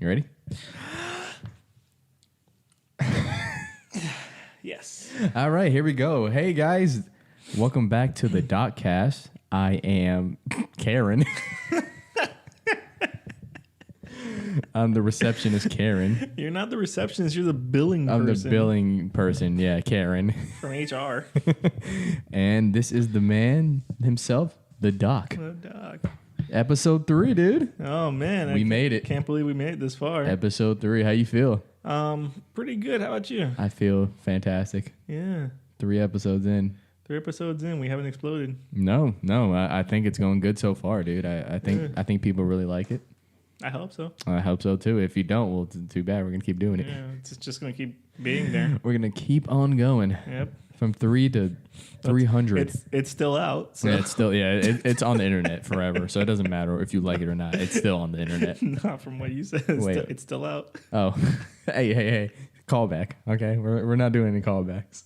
You ready? Yes. All right, here we go. Hey, guys. Welcome back to the TheDOCcast. I am Karen. I'm the receptionist, Karen. You're not the receptionist. You're the billing I'm person. the billing person. Yeah, Karen. From HR. And this is the man himself, the Doc. The doc. Episode 3, dude. Oh, man. We made it. Can't believe we made it this far. Episode 3. How you feel? Pretty good. How about you? I feel fantastic. Yeah. 3 episodes in. 3 episodes in. We haven't exploded. No. I think it's going good so far, dude. I think people really like it. I hope so. I hope so too. If you don't, well, too bad. We're gonna keep doing it. Yeah. It's just going to keep being there. We're gonna keep on going. Yep. From 3 to 300. It's still out. So. Yeah, it's still it's on the internet forever. So it doesn't matter if you like it or not. It's still on the internet. Not from what you said. It's still out. Oh, hey, callback. Okay, we're not doing any callbacks.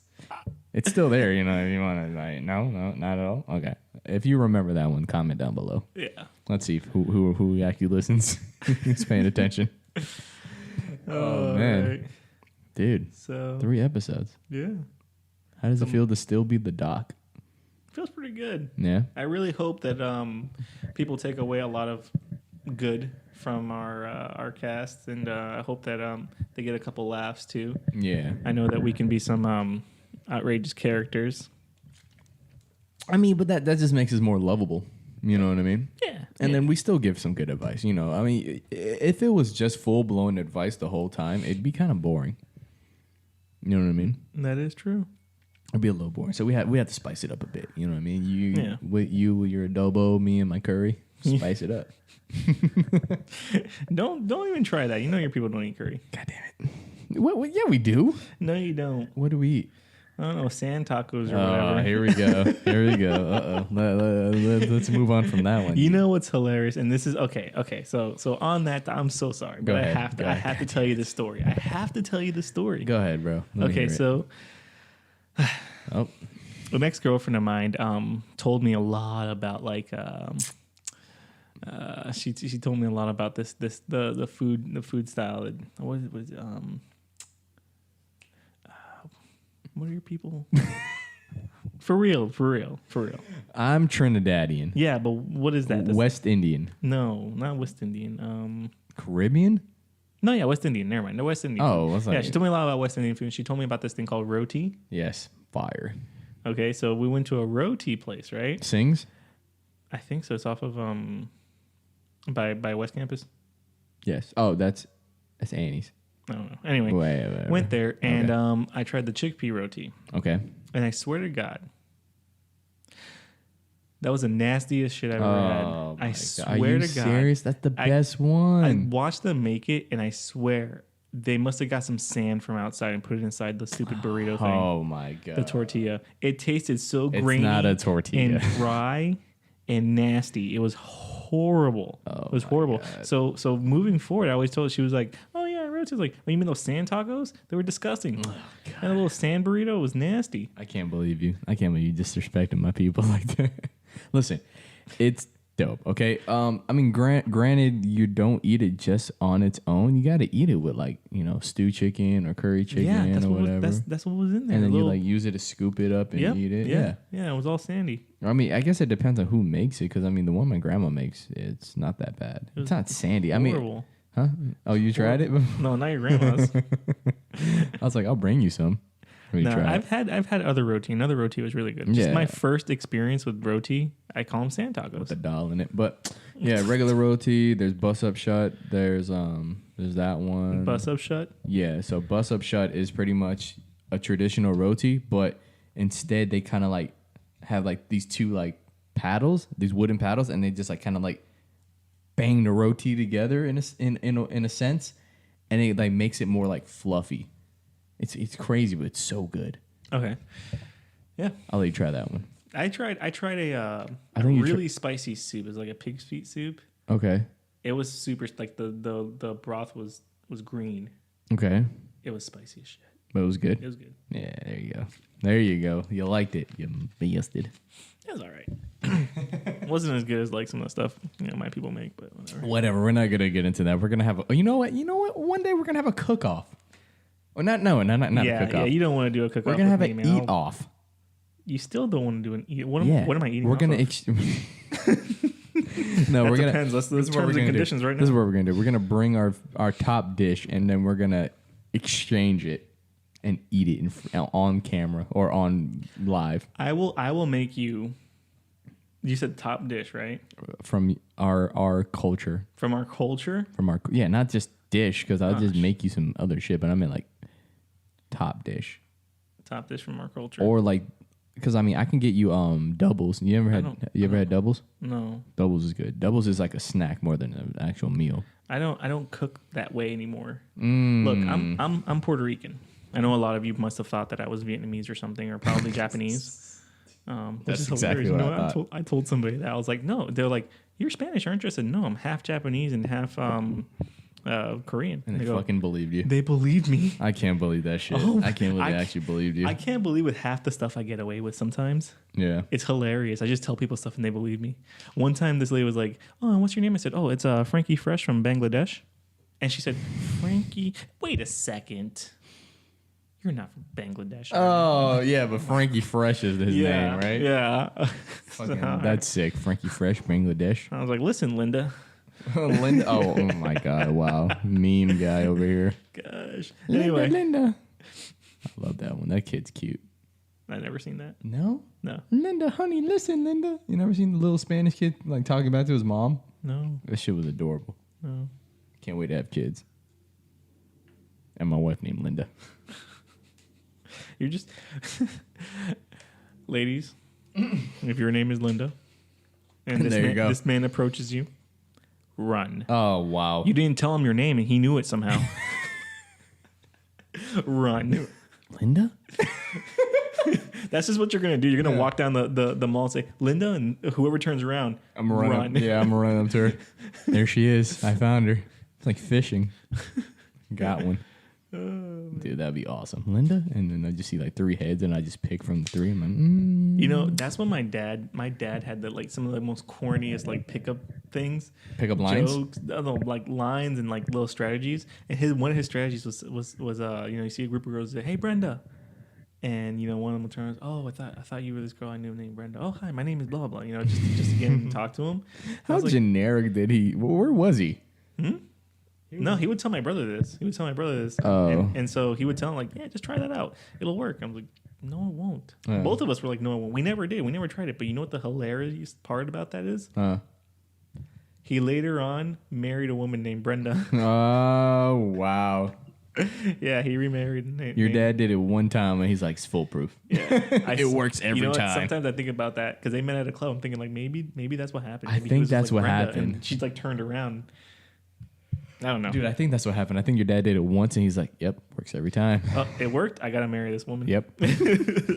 It's still there. You know, if you want to like, no, not at all. Okay, if you remember that one, comment down below. Yeah. Let's see who actually listens. Who's paying attention? Oh man, right. dude. So 3 episodes. yeah. How does it feel to still be the Doc? Feels pretty good. Yeah. I really hope that people take away a lot of good from our cast, and I hope that they get a couple laughs too. Yeah. I know that we can be some outrageous characters. I mean, but that just makes us more lovable. You know what I mean? Yeah. And then we still give some good advice. You know, I mean, if it was just full blown advice the whole time, it'd be kind of boring. You know what I mean? That is true. It'd be a little boring. So we have to spice it up a bit. You know what I mean? You with your adobo, me and my curry, spice it up. Don't even try that. You know your people don't eat curry. God damn it! What? Yeah, we do. No, you don't. What do we eat? I don't know, sand tacos or Oh, whatever. here we go. Here we go. Let's move on from that one. You know what's hilarious, and this is okay. So on that, I'm so sorry, but ahead, I have to tell you the story. I have to tell you the story. Go ahead, bro. Okay, so oh, an ex-girlfriend of mine told me a lot about like she told me a lot about the food style. What are your people? For real. I'm Trinidadian. Yeah, but what is that? West Indian. No, not West Indian. Caribbean? No, yeah, West Indian. Never mind. No, West Indian. Oh, what's that? Yeah, she told me a lot about West Indian food. She told me about this thing called roti. Yes, fire. Okay, so we went to a roti place, right? Sings? I think so. It's off of by West Campus. Yes. Oh, that's Annie's. I don't know. Anyway, Wait. went there and I tried the chickpea roti. Okay. And I swear to God, that was the nastiest shit I've ever had. I swear Are you to God. serious? That's the best one. I watched them make it, and I swear they must have got some sand from outside and put it inside the stupid burrito thing. Oh my God. The tortilla. It tasted so It's grainy not a tortilla. and dry and nasty. It was horrible. It was horrible. God. So moving forward, I always told her, she was like, "Oh yeah, rotis." Like, "Oh, you mean those sand tacos? They were disgusting." And a little sand burrito was nasty. I can't believe you. I can't believe you disrespecting my people like that. Listen, it's dope. Okay. I mean, granted, you don't eat it just on its own. You got to eat it with like stew chicken or curry chicken or whatever. That's what was in there. And then you like use it to scoop it up and eat it. Yeah. It was all sandy. I mean, I guess it depends on who makes it because I mean, the one my grandma makes, it's not that bad. It's not sandy. Horrible. I mean, huh? Oh, you tried it? No, not your grandma's. I was like, I'll bring you some. No, I've had other roti. Another roti was really good. Just my first experience with roti. I call them sand tacos with the dal in it. But yeah, regular roti. There's bus up shut. There's that one. Bus up shut. Yeah, so bus up shut is pretty much a traditional roti, but instead they kind of like have like these two like paddles, these wooden paddles, and they just like kind of like bang the roti together in a sense, and it like makes it more like fluffy. It's crazy, but it's so good. Okay. Yeah. I'll let you try that one. I tried a really spicy soup. It was like a pig's feet soup. Okay. It was super like the broth was green. Okay. It was spicy as shit. But it was good. It was good. Yeah, there you go. There you go. You liked it. You bastard. It was all right. It wasn't as good as like some of the stuff my people make, but whatever. Whatever. We're not gonna get into that. We're gonna have. You know what? One day we're gonna have a cook off. Or not a cook off. Yeah, you don't want to do a cook off. We're gonna have an eat off. You still don't want to do an eat. What am I eating? We're gonna. No, that we're gonna. depends. That's the terms and conditions right now. This is what we're gonna do. We're gonna bring our top dish, and then we're gonna exchange it and eat it on camera or on live. I will make you. You said top dish, right? From our culture. From our culture. Not just dish, because I'll just make you some other shit, but I mean like top dish. Top dish from our culture. Or like, because I mean I can get you doubles. You ever had doubles? No. Doubles is good. Doubles is like a snack more than an actual meal. I don't cook that way anymore. Look, I'm Puerto Rican. I know a lot of you must have thought that I was Vietnamese or something, or probably Japanese. That's exactly what I thought. I told somebody that. I was like, no. They're like, you're Spanish, aren't you? I said, no, I'm half Japanese and half Korean. And they fucking believed you. They believed me. I can't believe that shit. I can't believe they actually believed you. I can't believe with half the stuff I get away with sometimes. Yeah. It's hilarious. I just tell people stuff and they believe me. One time this lady was like, oh, and what's your name? I said, oh, it's Frankie Fresh from Bangladesh. And she said, Frankie, wait a second. You're not from Bangladesh. Oh, yeah, but Frankie Fresh is his name, right? Yeah. That's sick. Frankie Fresh, Bangladesh. I was like, listen, Linda. Linda. Oh my God. Wow. Meme guy over here. Gosh. Anyway. Linda. I love that one. That kid's cute. I've never seen that. No? No. Linda, honey, listen, Linda. You never seen the little Spanish kid like talking back to his mom? No. That shit was adorable. No. Can't wait to have kids. And my wife named Linda. You're just... Ladies, if your name is Linda and this man approaches you, run. Oh, wow. You didn't tell him your name and he knew it somehow. Run. Linda? That's just what you're going to do. You're going to walk down the mall and say, Linda, and whoever turns around, I'm running. Yeah, I'm running up to her. There she is. I found her. It's like fishing. Got one. Dude, that'd be awesome. Linda? And then I just see like 3 heads and I just pick from the 3. I'm like, You know, that's when my dad had some of the most corniest like pickup things. Pickup lines? Jokes, like lines and like little strategies. And one of his strategies was you see a group of girls say, hey Brenda. And one of them turns, oh, I thought you were this girl I knew named Brenda. Oh, hi, my name is blah blah. Just to get him to talk to him. How generic did he? Where was he? No, he would tell my brother this. Oh. And so he would tell him, like, yeah, just try that out. It'll work. I was like, no, it won't. Both of us were like, no, it won't. We never did. We never tried it. But you know what the hilarious part about that is? He later on married a woman named Brenda. Oh, wow. Yeah, he remarried. Your dad did it one time and he's like, it's foolproof. Yeah. It works every time. Sometimes I think about that because they met at a club. I'm thinking, like, maybe that's what happened. Maybe I think that's what Brenda, happened. And she's like turned around. I don't know. Dude, I think that's what happened. I think your dad did it once and he's like, yep, works every time. Oh, it worked. I got to marry this woman. Yep.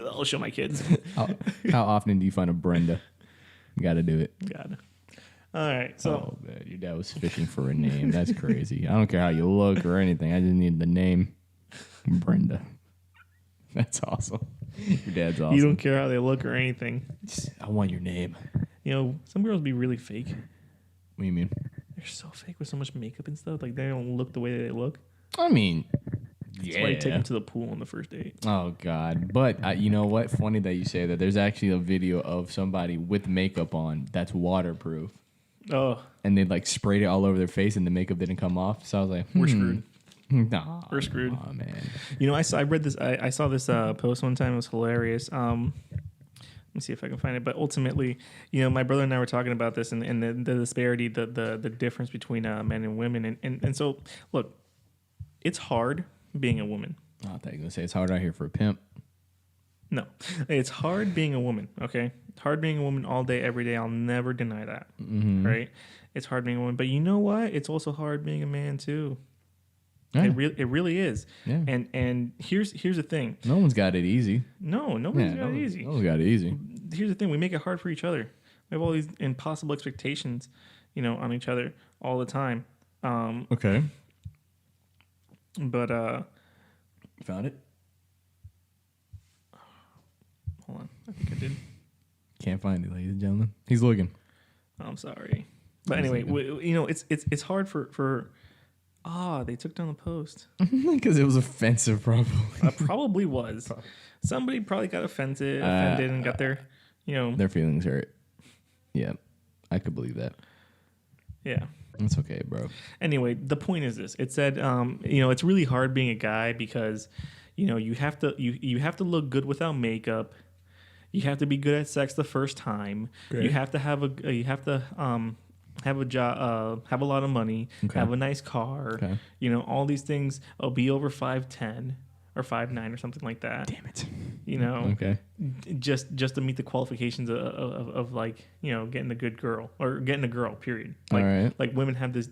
I'll show my kids. How often do you find a Brenda? You got to do it. Got it. All right. So, man, your dad was fishing for a name. That's crazy. I don't care how you look or anything. I just need the name Brenda. That's awesome. Your dad's awesome. You don't care how they look or anything. I want your name. Some girls be really fake. What do you mean? They're so fake with so much makeup and stuff. Like, they don't look the way that they look. I mean, That's why you take them to the pool on the first date. Oh, God. But you know what? Funny that you say that. There's actually a video of somebody with makeup on that's waterproof. Oh. And they like sprayed it all over their face and the makeup didn't come off. So I was like, we're screwed. Nah, we're screwed. Oh, man. I read this. I saw this post one time. It was hilarious. Let me see if I can find it. But ultimately, my brother and I were talking about this and the disparity, the difference between men and women. And so, look, it's hard being a woman. I thought you were going to say it's hard out here for a pimp. No, it's hard being a woman. Okay. It's hard being a woman all day, every day. I'll never deny that. Mm-hmm. Right. It's hard being a woman. But you know what? It's also hard being a man too. Yeah. It really is. Yeah. And here's the thing. No one's got it easy. Nobody's got it easy. No one's got it easy. Here's the thing. We make it hard for each other. We have all these impossible expectations, on each other all the time. Okay. But found it? I think I did. Can't find it, ladies and gentlemen. He's looking. I'm sorry. But anyway, it's hard for they took down the post. Because it was offensive, probably. Probably was. Somebody probably got offended and got their, their feelings hurt. Yeah, I could believe that. Yeah. It's okay, bro. Anyway, the point is this. It said, it's really hard being a guy because, you have to look good without makeup. You have to be good at sex the first time. Great. You have to have have a job, have a lot of money, have a nice car. Okay. All these things. Be over 5'10" or 5'9" or something like that. Damn it. Okay. Just to meet the qualifications of like, getting a good girl or getting a girl, period. Like, all right. Like women have these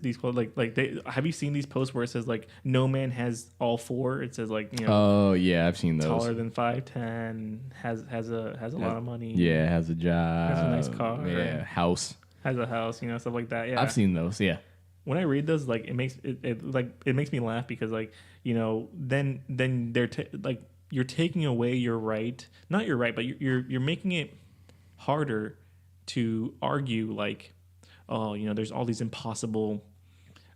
have you seen these posts where it says like no man has all four? It says like, oh yeah, I've seen those. Taller than 5'10", has a lot of money. Yeah, has a job. Has a nice car. Yeah, house. Has a house, stuff like that. Yeah. I've seen those, yeah. When I read those, like it makes me laugh because like, then they're like you're taking away your right, not your right, but you're making it harder to argue like, there's all these impossible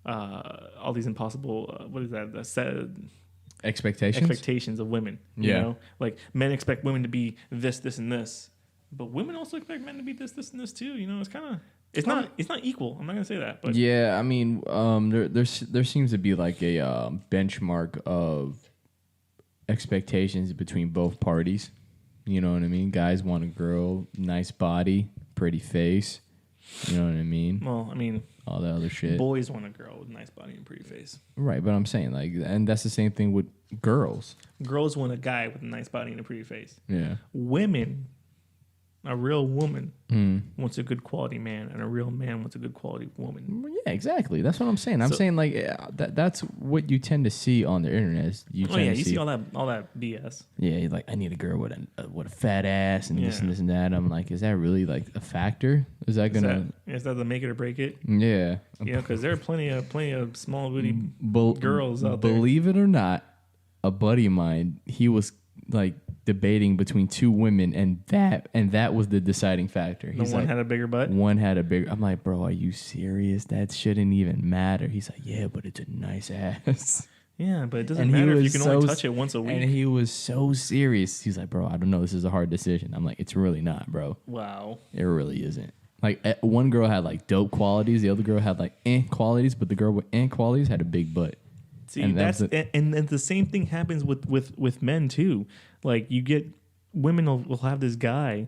what is that? Expectations of women. You know, like men expect women to be this, and this, but women also expect men to be this, and this too. It's kind of. It's not equal. I'm not gonna say that. But yeah, I mean, there seems to be like a benchmark of expectations between both parties. You know what I mean? Guys want a girl, nice body, pretty face. You know what I mean? Well, I mean, all that other shit. Boys want a girl with a nice body and pretty face. Right, but I'm saying like, and that's the same thing with girls. Girls want a guy with a nice body and a pretty face. Yeah. Women. A real woman wants a good quality man, and a real man wants a good quality woman. Yeah, exactly. That's what I'm saying. I'm saying like that's what you tend to see on the internet. You see all that BS. Yeah, like I need a girl with a fat ass and this and this and that. I'm like, is that really like a factor? Is that the make it or break it? Yeah, because there are plenty of small booty girls out there. Believe it or not, a buddy of mine, he was like debating between two women, and that was the deciding factor. One had a bigger butt. One had a bigger. I'm like, bro, are you serious? That shouldn't even matter. He's like, yeah, but it's a nice ass. Yeah, but it doesn't matter if you can only touch it once a week. And he was so serious. He's like, bro, I don't know. This is a hard decision. I'm like, it's really not, bro. Wow. It really isn't. Like one girl had like dope qualities. The other girl had like qualities, but the girl with qualities had a big butt. See, and and the same thing happens with men too. Like you get women will have this guy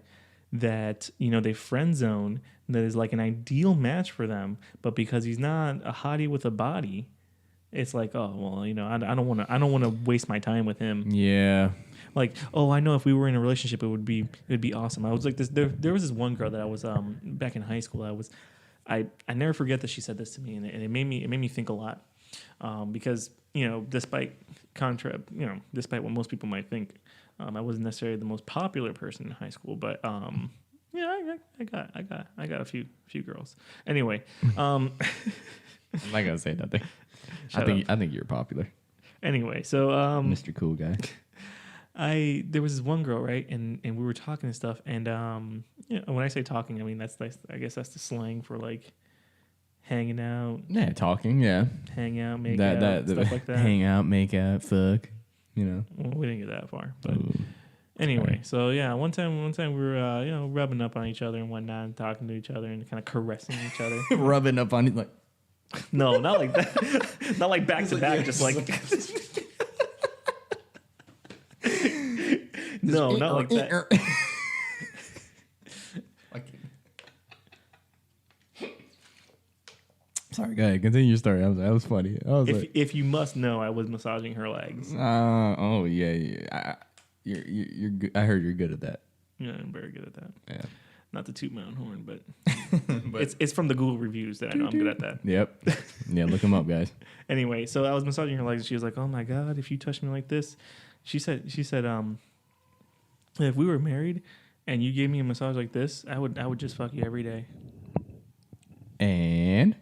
that they friend zone that is like an ideal match for them, but because he's not a hottie with a body, it's like, oh well, I don't want to waste my time with him. Yeah. Like, oh, I know if we were in a relationship, it would be awesome. I was like this. There was this one girl that I was back in high school. I never forget that she said this to me, and it made me think a lot. Because despite despite what most people might think, I wasn't necessarily the most popular person in high school, but I got a few girls. Anyway, I'm not gonna say nothing. I think you're popular. Anyway, so Mr. Cool Guy. There was this one girl, right, and we were talking and stuff, and when I say talking, I mean I guess that's the slang for like. Hanging out. Yeah, talking, yeah. Hang out, make out, stuff like that. Hang out, make out, fuck, Well, we didn't get that far. But anyway, so yeah, one time we were, rubbing up on each other and whatnot and talking to each other and kind of caressing each other. Rubbing up on it like... No, not like that. Not like back to back, just like... No, not like that. Sorry, go ahead. Continue your story. That was funny. If you must know, I was massaging her legs. Oh yeah. You're good. I heard you're good at that. Yeah, I'm very good at that. Yeah. Not to toot my own horn, but, it's from the Google reviews that I know I'm good at that. Yep. Yeah, look them up, guys. Anyway, so I was massaging her legs, and she was like, "Oh my god, if you touch me like this," she said, if we were married and you gave me a massage like this, I would just fuck you every day. And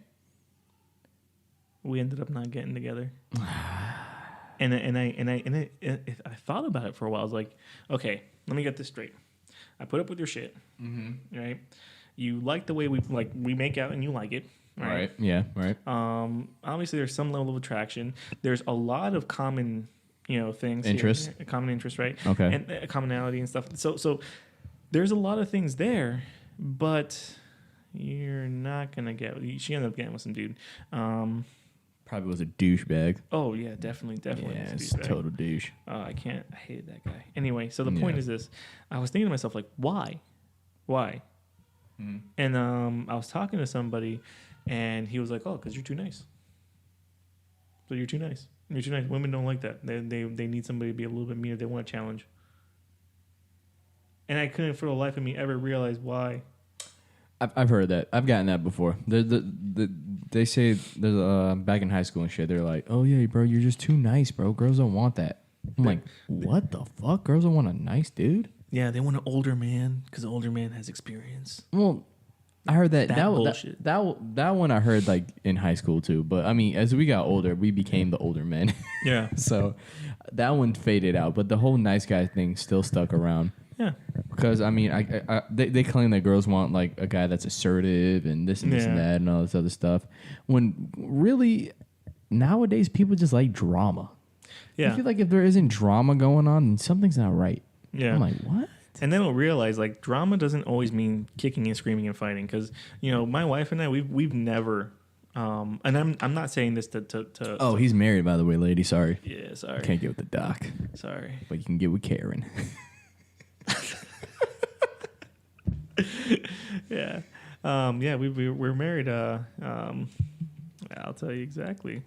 we ended up not getting together. And I thought about it for a while. I was like, okay, let me get this straight. I put up with your shit, right? You like the way we make out, and you like it, right? Yeah. Right. Obviously, there's some level of attraction. There's a lot of common, things, Interest. common interest, right? Okay. And commonality and stuff. So there's a lot of things there, but you're not gonna get. She ended up getting with some dude. Probably was a douchebag. Oh yeah, definitely. Yeah, was it's a douchebag. total douche. I hated that guy. Anyway, so the point is this: I was thinking to myself, like, why? And I was talking to somebody, and he was like, "Oh, because you're too nice. So you're too nice. You're too nice. Women don't like that. They need somebody to be a little bit meaner. They want a challenge." And I couldn't, for the life of me, ever realize why. I've heard that. I've gotten that before. They say there's back in high school and shit. They're like, "Oh yeah, bro, you're just too nice, bro. Girls don't want that." I'm like, "What the fuck? Girls don't want a nice dude?" Yeah, they want an older man because the older man has experience. Well, I heard that bullshit. that one I heard like in high school too. But I mean, as we got older, we became the older men. Yeah. So that one faded out, but the whole nice guy thing still stuck around. Yeah. Because I mean, they claim that girls want like a guy that's assertive and this and this and that and all this other stuff. When really nowadays people just like drama. Yeah. I feel like if there isn't drama going on, then something's not right. Yeah. I'm like, what? And they don't realize like drama doesn't always mean kicking and screaming and fighting. Because my wife and I, we've never. And I'm not saying this to. Oh, he's married, by the way, lady. Sorry. Yeah, sorry. Can't get with the doc. Sorry. But you can get with Karen. Yeah. Yeah, we're married. I'll tell you exactly.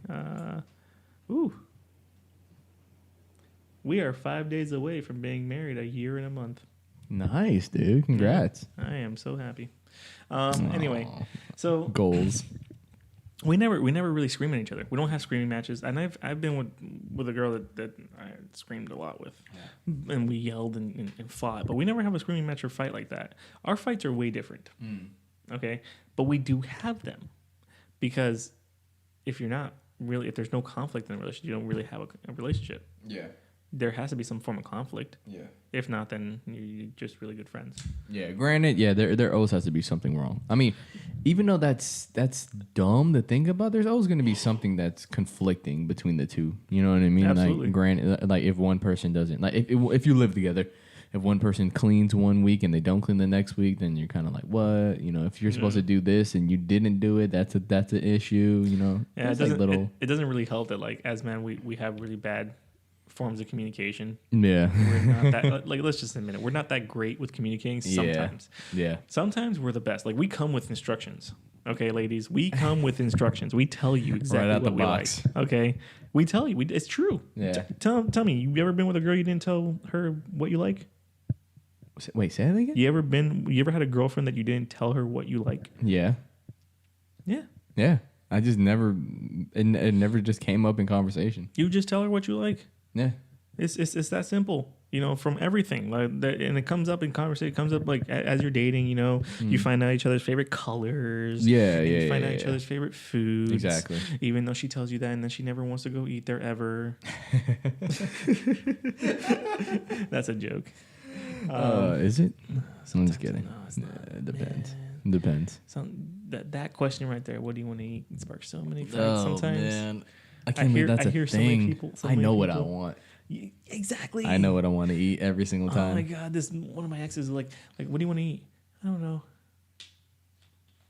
We are 5 days away from being married, a year and a month. Nice, dude. Congrats. I am so happy. Anyway, so goals. we never really scream at each other. We don't have screaming matches. And I've been with a girl that I screamed a lot with, and we yelled and fought. But we never have a screaming match or fight like that. Our fights are way different. Okay, but we do have them because if there's no conflict in a relationship, you don't really have a relationship. Yeah. There has to be some form of conflict. Yeah. If not, then you're just really good friends. Yeah. Granted, yeah, there always has to be something wrong. I mean, even though that's dumb to think about, there's always going to be something that's conflicting between the two. You know what I mean? Absolutely. Like, granted, like if one person doesn't, like if you live together, if one person cleans one week and they don't clean the next week, then you're kind of like, what? You know, if you're supposed to do this and you didn't do it, that's an issue. You know? Yeah. It doesn't really help that like as men we have really bad forms of communication. Yeah. We're not that, like, let's just admit it. We're not that great with communicating sometimes. Yeah. Sometimes we're the best. Like, we come with instructions. Okay, ladies? We come with instructions. We tell you exactly right out what the we box. like. Okay? We tell you. It's true. Yeah. Tell me, you ever been with a girl you didn't tell her what you like? Wait, say that again? You ever had a girlfriend that you didn't tell her what you like? Yeah. Yeah. Yeah. I just never, it never just came up in conversation. You just tell her what you like. Yeah. It's that simple, from everything. Like that, and it comes up in conversation. It comes up like as you're dating. You find out each other's favorite colors. Yeah, and yeah. You find out yeah. each other's favorite foods. Exactly. Even though she tells you that, and then she never wants to go eat there ever. That's a joke. Is it? I'm just kidding. No, it's not. It depends. It depends. So that question right there. What do you want to eat? It sparks so many fights. Oh, Sometimes. man. I can't believe that's a thing. So many people. I know what I want. Exactly. I know what I want to eat every single time. Oh my god! One of my exes is like, what do you want to eat? I don't know.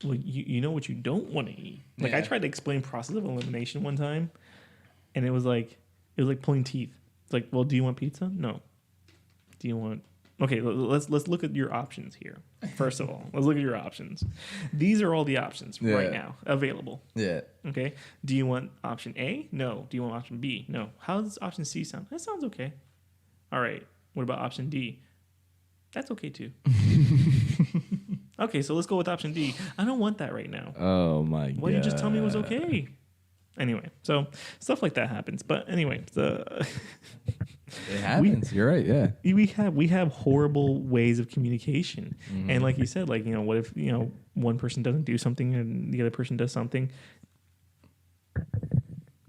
Well, you know what you don't want to eat. Like I tried to explain process of elimination one time, and it was like pulling teeth. It's like, well, do you want pizza? No. Do you want? Okay, let's look at your options here. First of all, let's look at your options. These are all the options right now available. Yeah. Okay. Do you want option A? No. Do you want option B? No. How does option C sound? That sounds okay. All right. What about option D? That's okay too. Okay, so let's go with option D. I don't want that right now. Oh my god. Why you just tell me it was okay? Anyway, so stuff like that happens. But anyway, it happens. You're right. Yeah. We have horrible ways of communication, and like you said, like what if one person doesn't do something and the other person does something?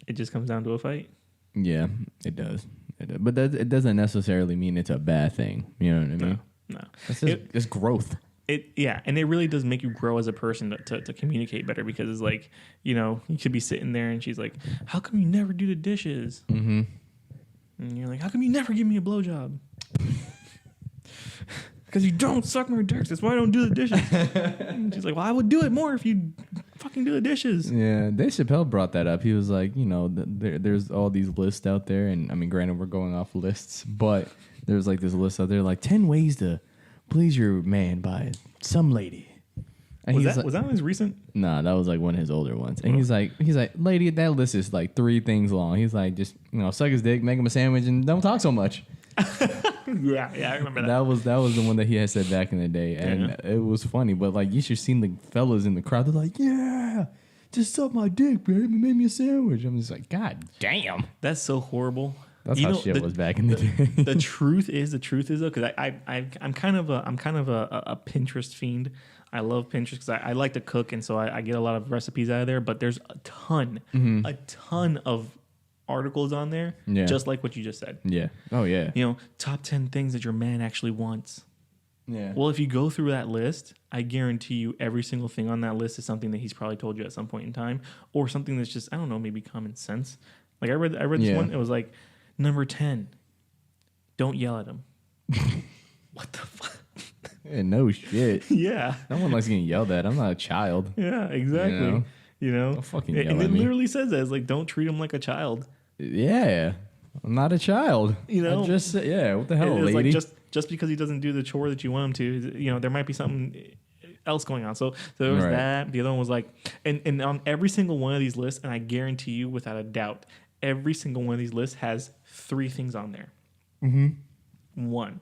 It just comes down to a fight. Yeah, it does. But it doesn't necessarily mean it's a bad thing. You know what I mean? No. It's growth. And it really does make you grow as a person to communicate better, because it's like, you could be sitting there and she's like, how come you never do the dishes? Mm-hmm. And you're like, how come you never give me a blowjob? Because you don't suck my dicks. That's why I don't do the dishes. And she's like, well, I would do it more if you fucking do the dishes. Yeah, Dave Chappelle brought that up. He was like, there's all these lists out there, and I mean, granted, we're going off lists, but there's like this list out there, like 10 ways to please your man by some lady. And was that one his recent? Nah, that was like one of his older ones. And he's like, lady, that list is like 3 things long. He's like, just suck his dick, make him a sandwich, and don't talk so much. yeah, I remember that. That was the one that he had said back in the day, and it was funny. But like, you should seen the fellas in the crowd. They're like, yeah, just suck my dick, baby, make me a sandwich. I'm just like, God damn, that's so horrible. That's how shit was back in the day. The truth is though, because I'm kind of a Pinterest fiend. I love Pinterest because I like to cook, and so I get a lot of recipes out of there. But there's a ton of articles on there, just like what you just said. Yeah. Oh yeah. Top 10 things that your man actually wants. Yeah. Well, if you go through that list, I guarantee you every single thing on that list is something that he's probably told you at some point in time, or something that's just, I don't know, maybe common sense. Like I read this one. It was like, number 10, don't yell at him. What the fuck? Yeah, no shit. Yeah. No one likes getting yelled at. I'm not a child. Yeah, exactly. Don't fucking yell at me. And it literally says that. It's like, don't treat him like a child. Yeah. I'm not a child. I just what the hell, it's lady? Like just because he doesn't do the chore that you want him to, there might be something else going on. So there was that. The other one was like, and on every single one of these lists, and I guarantee you without a doubt, every single one of these lists has 3 things on there. Mm-hmm. One,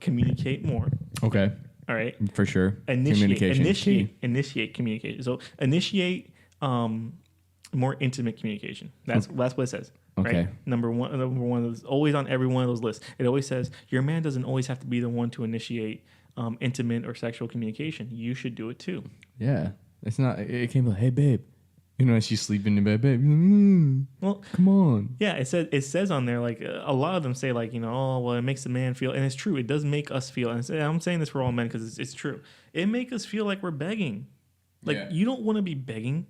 communicate more. Okay. All right. For sure. Initiate communication. So initiate more intimate communication. That's what it says. Okay. Right? Number one is always on every one of those lists. It always says your man doesn't always have to be the one to initiate intimate or sexual communication. You should do it too. Yeah. It's not. It can't be like, hey babe. She's sleeping in bed, babe. Well, come on. Yeah, it says on there, like, a lot of them say, like, oh, well, it makes the man feel, and it's true. It does make us feel, and I'm saying this for all men because it's true. It makes us feel like we're begging. Like, you don't want to be begging.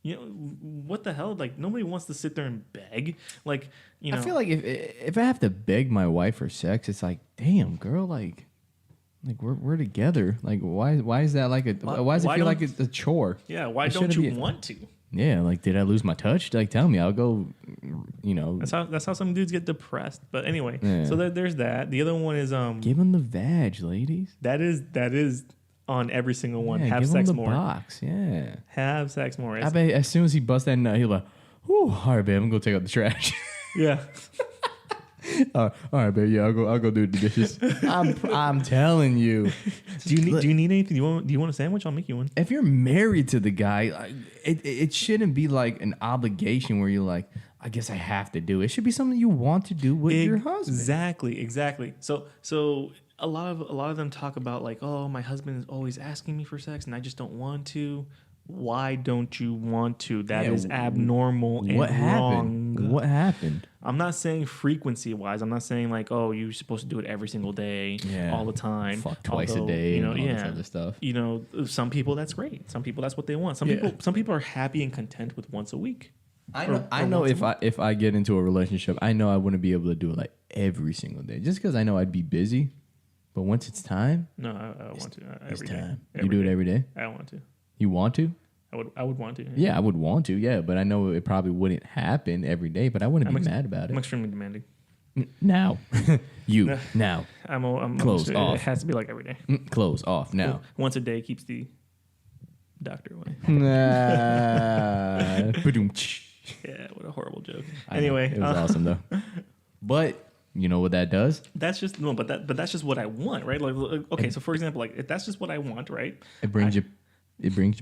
What the hell? Like, nobody wants to sit there and beg. Like, I feel like if I have to beg my wife for sex, it's like, damn, girl, like we're together. Like, why is that like why does it feel like it's a chore? Yeah, why don't you want to? Yeah, like, did I lose my touch? Like, tell me, I'll go, That's how some dudes get depressed. But anyway, so there's that. The other one is give them the vag, ladies. That is on every single one. Yeah, have give sex them the more. Box, yeah. Have sex more. I bet as soon as he busts that nut, he'll like, "Whew, all right, babe, I'm gonna take out the trash." Yeah. All right, babe. Yeah, I'll go do the dishes. I'm telling you. Do you need anything? Do you want a sandwich? I'll make you one. If you're married to the guy, it shouldn't be like an obligation where you're like, I guess I have to do it. It should be something you want to do with your husband. Exactly. So a lot of them talk about like, oh, my husband is always asking me for sex and I just don't want to. Why don't you want to? That is abnormal and wrong. What happened? I'm not saying frequency-wise. I'm not saying like, oh, you're supposed to do it every single day, all the time. Fuck twice a day, and all this other stuff. Some people that's great. Some people that's what they want. Some people are happy and content with once a week. I know if I get into a relationship, I know I wouldn't be able to do it like every single day, just because I know I'd be busy. But once it's time, no, I want to. Every time. Day. You do it every day? I want to. You want to? I would want to. Yeah, I would want to, yeah. But I know it probably wouldn't happen every day, but I wouldn't be mad about it. I'm extremely demanding. Now. Now. I'm close off. It has to be like every day. Close off now. Once a day keeps the doctor away. Yeah, what a horrible joke. Anyway. It was awesome, though. But... You know what that does? That's just but that's just what I want, right? Like, okay, so for example, like if that's just what I want, right? It brings you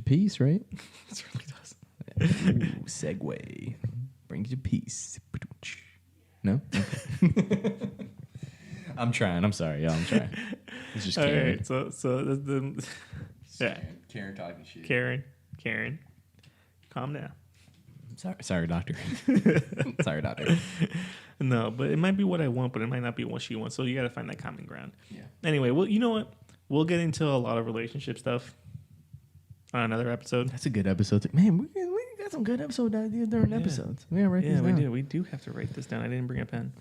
peace, right? It really does. Ooh, segue brings you peace. No, okay. I'm trying. I'm sorry, y'all. I'm trying. It's just Karen. All right, so Karen talking shit. Karen, calm down. Sorry, doctor. Sorry, doctor. No, but it might be what I want, but it might not be what she wants. So you got to find that common ground. Yeah. Anyway, well, you know what? We'll get into a lot of relationship stuff on another episode. That's a good episode. Man, we got some good episode ideas during episodes. We gotta write these down. We do. We do have to write this down. I didn't bring a pen.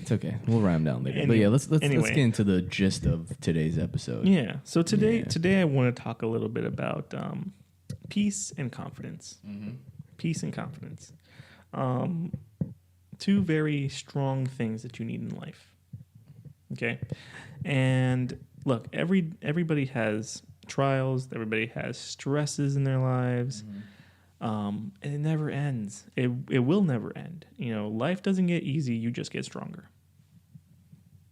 It's okay. We'll write them down later. But yeah, let's get into the gist of today's episode. Yeah. So today I want to talk a little bit about peace and confidence. Mm-hmm. Peace and confidence. Two very strong things that you need in life. Okay. And look, everybody has trials. Everybody has stresses in their lives. Mm-hmm. And it never ends. It will never end. You know, life doesn't get easy. You just get stronger.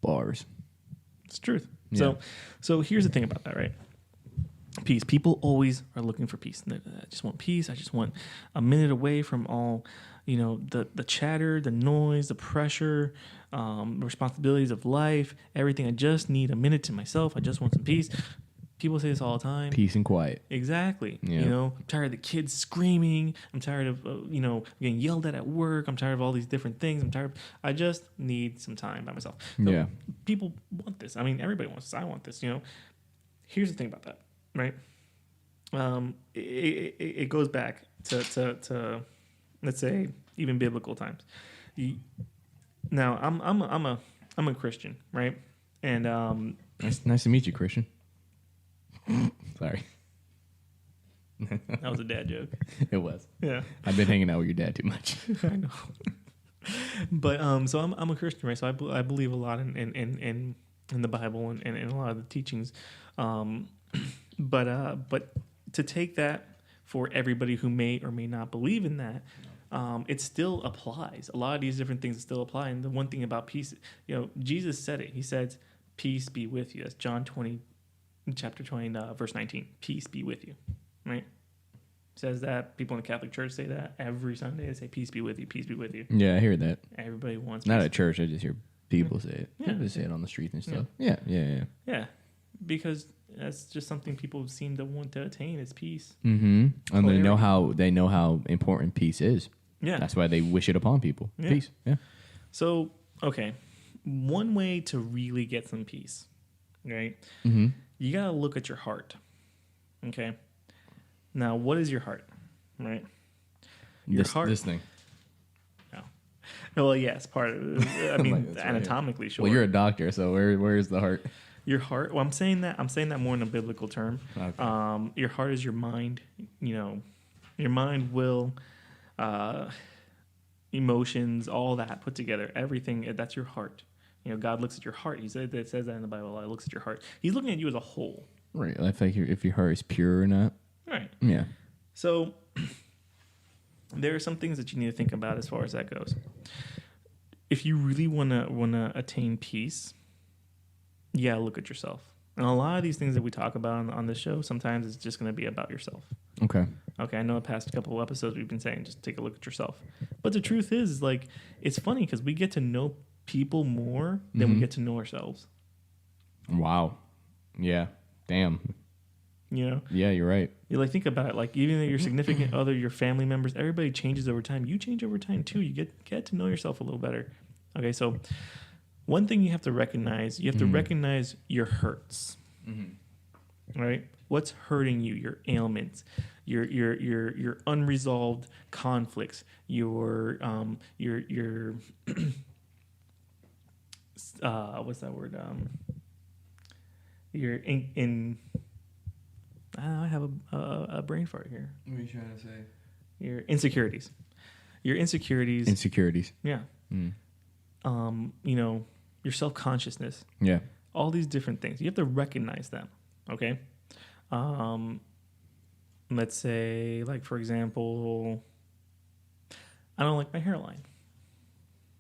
Bars. It's the truth. Yeah. So here's the thing about that, right? Peace. People always are looking for peace. I just want peace. I just want a minute away from all, you know, the chatter, the noise, the pressure, the responsibilities of life, everything. I just need a minute to myself. I just want some peace. People say this all the time. Peace and quiet. Exactly. Yeah. You know, I'm tired of the kids screaming. I'm tired of, getting yelled at work. I'm tired of all these different things. I just need some time by myself. So Yeah. people want this. I mean, everybody wants this. I want this, you know. Here's the thing about that, right? It goes back to let's say even biblical times. Now I'm a Christian, right? And Nice to meet you, Christian. Sorry. that was a dad joke. It was. Yeah. I've been hanging out with your dad too much. I know. But so I'm a Christian, right? So I believe a lot in the Bible and a lot of the teachings. But to take that for everybody who may or may not believe in that, it still applies. A lot of these different things still apply. And the one thing about peace, you know, Jesus said it. He said, "Peace be with you." That's John 20, chapter 20, verse 19. Peace be with you, right? Says that. People in the Catholic Church say that every Sunday. They say, "Peace be with you, peace be with you." Yeah, I hear that. Everybody wants Not peace. at church. I just hear people say it. Yeah. People say it on the streets and stuff. Yeah. Yeah, because that's just something people seem to want to attain is peace. Mm-hmm. And they know how important peace is. Yeah. That's why they wish it upon people. Yeah. Peace. Yeah. So, okay, one way to really get some peace, right? Mm-hmm. You got to look at your heart, okay? Now, what is your heart, right? Your heart. This thing. No. Well, yes, part of it. I mean, That's anatomically, sure. Well, you're a doctor, so where's the heart? Your heart. Well, I'm saying that more in a biblical term. Okay. Your heart is your mind. You know, your mind, will, emotions, all that put together. Everything. That's your heart. You know, God looks at your heart. It says that in the Bible. He looks at your heart. He's looking at you as a whole. Right. Like if your heart is pure or not. Right. Yeah. So there are some things that you need to think about as far as that goes. If you really wanna attain peace, you gotta look at yourself. And a lot of these things that we talk about on this show, sometimes it's just gonna be about yourself. Okay. Okay, I know the past couple of episodes we've been saying just take a look at yourself. But the truth is, like, it's funny because we get to know people more than we get to know ourselves. Wow. Yeah. Damn. You know? Yeah, you're right. You like think about it, like even your significant other, your family members, everybody changes over time. You change over time too. You get to know yourself a little better. Okay, so one thing you have to recognize, recognize your hurts. Mm-hmm. Right? What's hurting you? Your ailments, your unresolved conflicts, your what's that word? You're in I have a brain fart here. What are you trying to say? Your insecurities. Insecurities. Yeah. Mm. You know, your self-consciousness. Yeah. All these different things. You have to recognize them. Okay. Let's say, like, for example, I don't like my hairline.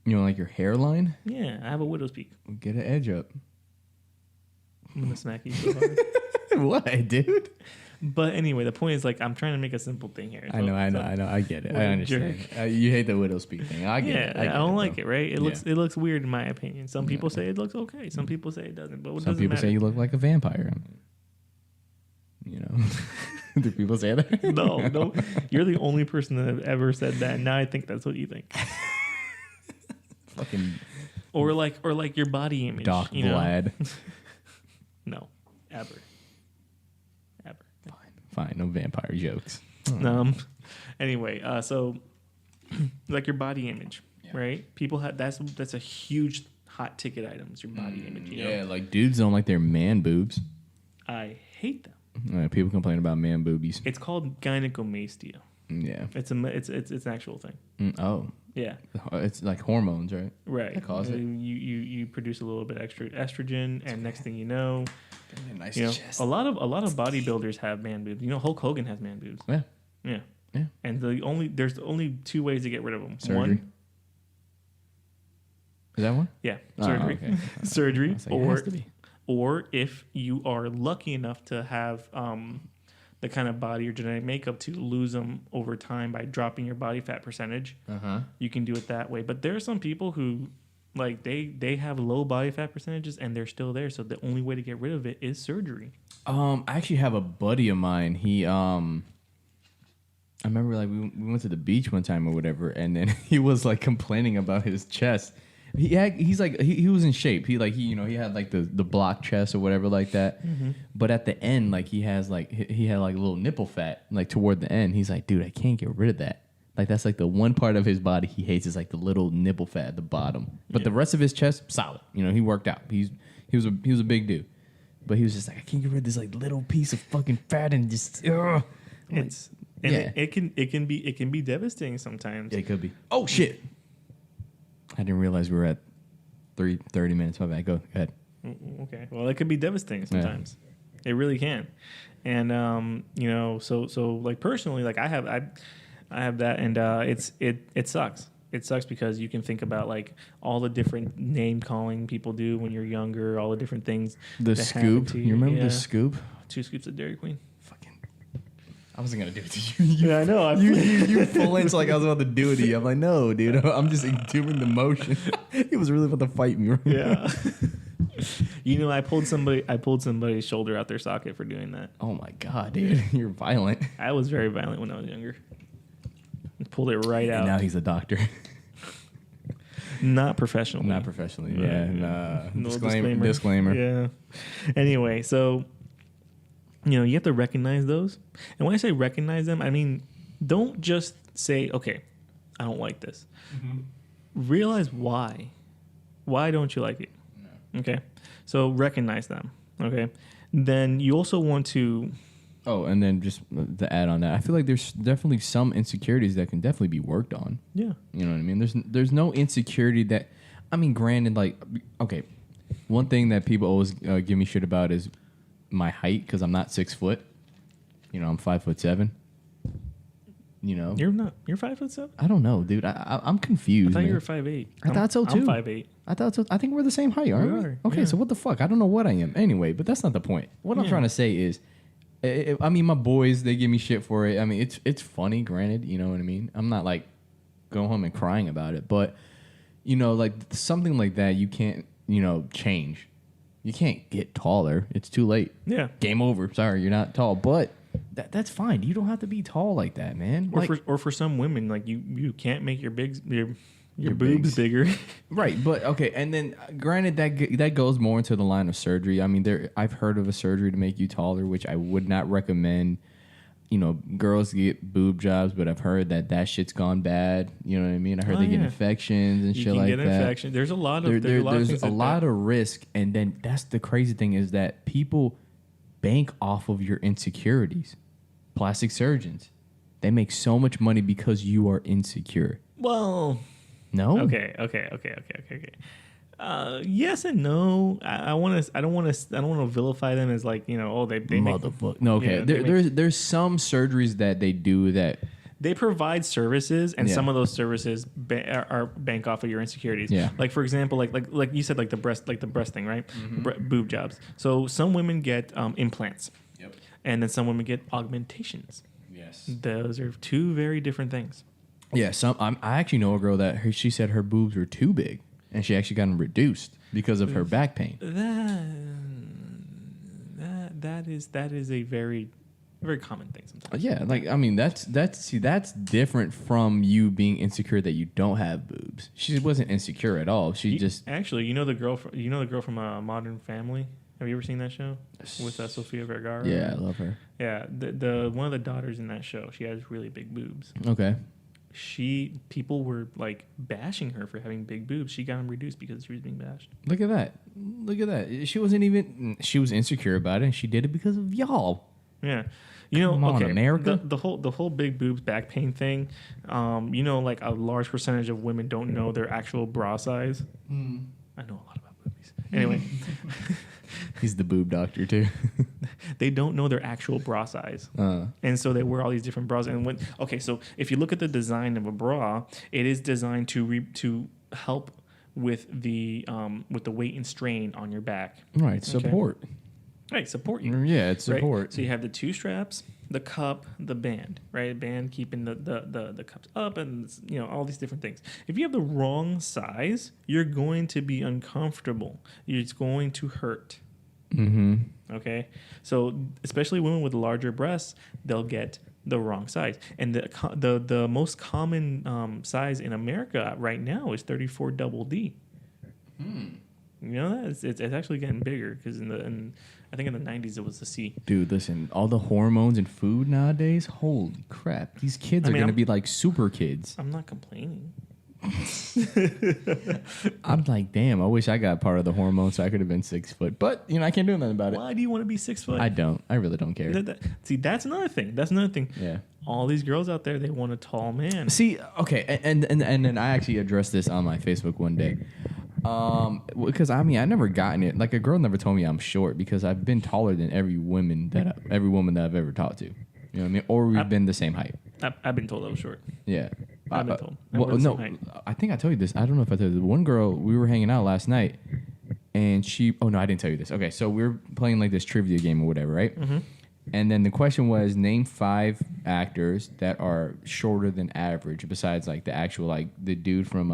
You don't like your hairline? Yeah, I have a widow's peak. Get an edge up. I'm gonna smack you so hard. What, dude? But anyway, the point is, like, I'm trying to make a simple thing here. I know. I get it. What I a understand. You hate the widow's peak thing. I get it. I don't like it, right? It Yeah. looks weird in my opinion. Some people say it looks okay. Some people say it doesn't. But Some people say you look like a vampire. You know, do people say that? No, you're the only person that have ever said that. Now I think that's what you think. Fucking or like your body image. Doc you know? Vlad. No, ever. Fine, no vampire jokes. Anyway, so like your body image, right? People have that's a huge hot ticket item. Is your body image? You know? Like dudes don't like their man boobs. I hate them. People complain about man boobies. It's called gynecomastia. Yeah, it's an actual thing. Oh, yeah, it's like hormones, right? Right. That cause it. You produce a little bit extra estrogen, and next thing you know, nice chest. a lot of bodybuilders have man boobs. You know, Hulk Hogan has man boobs. Yeah. And there's only two ways to get rid of them. Surgery. One, is that one? Yeah, surgery. Okay. Surgery, Like, or if you are lucky enough to have the kind of body or genetic makeup to lose them over time by dropping your body fat percentage, you can do it that way. But there are some people who, like, they have low body fat percentages and they're still there. So the only way to get rid of it is surgery. I actually have a buddy of mine. He I remember like we went to the beach one time or whatever, and then he was like complaining about his chest. He's like he was in shape. He had like the block chest or whatever like that. Mm-hmm. But at the end, like he had like a little nipple fat like toward the end. He's like, dude, I can't get rid of that. Like that's like the one part of his body he hates is like the little nipple fat at the bottom. But the rest of his chest, solid. You know, he worked out. He was a big dude. But he was just like, I can't get rid of this like little piece of fucking fat and just it can be devastating sometimes. Yeah, it could be. Oh shit. I didn't realize we were at 30 minutes. My bad. Go ahead. Okay. Well, it could be devastating sometimes. Yeah. It really can. And so like personally, like I have that, and it sucks. It sucks because you can think about like all the different name calling people do when you're younger, all the different things. The scoop. You remember the scoop? 2 scoops of Dairy Queen. I wasn't gonna do it to you. Yeah, I know. You full inch like I was about to do it to you. I'm like, no, dude. I'm just doing the motion. He was really about to fight me. Yeah. I pulled somebody's shoulder out their socket for doing that. Oh my god, dude, you're violent. I was very violent when I was younger. Pulled it right out. And now he's a doctor. Not professionally. Yeah. No disclaimer. Yeah. Anyway, so. You have to recognize those. And when I say recognize them, I mean, don't just say, okay, I don't like this. Mm-hmm. Realize why. Why don't you like it? No. Okay. So recognize them. Okay. Then you also want to... Oh, and then just to add on that, I feel like there's definitely some insecurities that can definitely be worked on. Yeah. You know what I mean? There's no insecurity that... I mean, granted, like, okay, one thing that people always give me shit about is my height, because I'm not 6 foot. I'm 5'7". You're not. You're 5'7"? I don't know, dude. I'm confused. I thought man. you were 5'8". I thought so too. I'm 5'8". I thought so. I think we're the same height, aren't we? Okay, yeah. So what the fuck? I don't know what I am. Anyway, but that's not the point. What I'm trying to say is, I mean, my boys, they give me shit for it. I mean, it's funny, granted. You know what I mean? I'm not like going home and crying about it, but like something like that, you can't change. You can't get taller. It's too late. Yeah. Game over. Sorry, you're not tall. But that's fine. You don't have to be tall like that, man. Or for some women, like you can't make your boobs bigger. Right. But okay. And then granted that goes more into the line of surgery. I mean, I've heard of a surgery to make you taller, which I would not recommend. Girls get boob jobs, but I've heard that shit's gone bad. You know what I mean? I heard they get infections and shit like that. You can get infection. There's a lot of there's a lot of risk, and then that's the crazy thing is that people bank off of your insecurities. Plastic surgeons, they make so much money because you are insecure. Well, no. Okay. Yes and no. I don't want to vilify them as like they motherfucker. No, okay. There's some surgeries that they do that they provide services, and some of those services are bank off of your insecurities. Yeah. Like for example, like you said, like the breast thing, right? Mm-hmm. Boob jobs. So some women get implants. Yep. And then some women get augmentations. Yes. Those are two very different things. Yeah. I actually know a girl that she said her boobs were too big. And she actually got them reduced because of her back pain. That is a very very common thing sometimes. Yeah, like I mean that's different from you being insecure that you don't have boobs. She wasn't insecure at all. She just actually, the girl from Modern Family. Have you ever seen that show with Sofia Vergara? Yeah, I love her. Yeah, the one of the daughters in that show, she has really big boobs. Okay. People were like bashing her for having big boobs. She got them reduced because she was being bashed. Look at that. She was insecure about it, and she did it because of y'all. Yeah. Come on, America. The whole big boobs back pain thing. Like a large percentage of women don't know their actual bra size. I know a lot about boobies. Anyway. He's the boob doctor too. They don't know their actual bra size, and so they wear all these different bras. And so if you look at the design of a bra, it is designed to help with the weight and strain on your back. Right, support. Okay. Right, support you. Yeah, it's support. Right? So you have the two straps, the cup, the band. Right, band keeping the cups up, and all these different things. If you have the wrong size, you're going to be uncomfortable. It's going to hurt. Mm-hmm. Okay, so especially women with larger breasts, they'll get the wrong size, and the most common size in America right now is 34 double D. You know that it's actually getting bigger because I think in the 90s it was a C. Dude, listen, all the hormones and food nowadays, holy crap! These kids are gonna be like super kids. I'm not complaining. I'm like, damn, I wish I got part of the hormones so I could have been 6 foot. But, I can't do nothing about it. Why do you want to be 6 foot? I don't. I really don't care. See, that's another thing. Yeah. All these girls out there, they want a tall man. See, okay, and then I actually addressed this on my Facebook one day. Because, I never gotten it. Like, a girl never told me I'm short because I've been taller than every woman that I've ever talked to. You know what I mean? Or we've been the same height. I've been told I was short. Yeah. I've been told. Well, no, I think I told you this. I don't know if I told you this. One girl, we were hanging out last night, and I didn't tell you this. Okay, so we were playing like this trivia game or whatever, right? Mm-hmm. And then the question was, name 5 actors that are shorter than average, besides like the actual like the dude from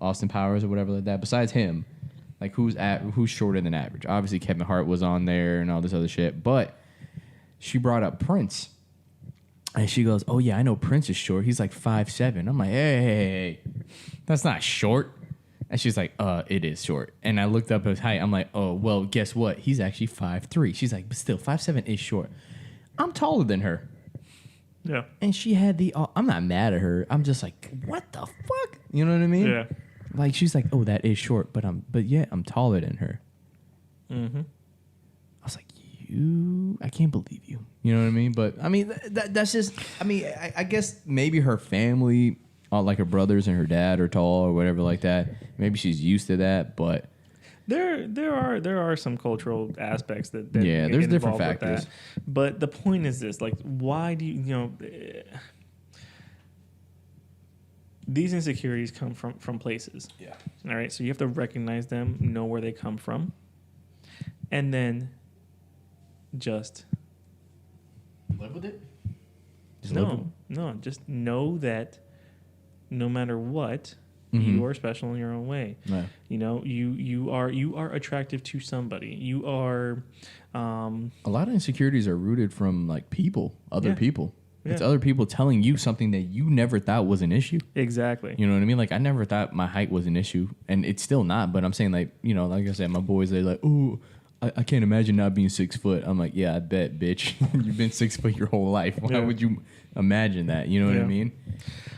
Austin Powers or whatever like that. Besides him, like who's shorter than average? Obviously, Kevin Hart was on there and all this other shit, but she brought up Prince. And she goes, oh, yeah, I know Prince is short. He's like 5'7". I'm like, hey, that's not short. And she's like, it is short. And I looked up his height. I'm like, oh, well, guess what? He's actually 5'3". She's like, but still, 5'7" is short. I'm taller than her. Yeah. And she had I'm not mad at her. I'm just like, what the fuck? You know what I mean? Yeah. Like, she's like, oh, that is short. But I'm taller than her. Mm-hmm. I was like, I can't believe you. You know what I mean? But that's just. I guess maybe her family, like her brothers and her dad, are tall or whatever like that. Maybe she's used to that. But there are some cultural aspects that yeah, there's different factors. But the point is this: like, why do these insecurities come from places? Yeah. All right. So you have to recognize them, know where they come from, and then just live with it. Just know that no matter what, mm-hmm. you are special in your own way. Right. You are attractive to somebody. You are. A lot of insecurities are rooted from like other people. Yeah. It's other people telling you something that you never thought was an issue. Exactly. You know what I mean? Like I never thought my height was an issue, and it's still not. But I'm saying like like I said, my boys they're like, oh. I can't imagine not being 6 foot. I'm like, yeah, I bet, bitch. You've been 6 foot your whole life. Why would you imagine that? You know what I mean?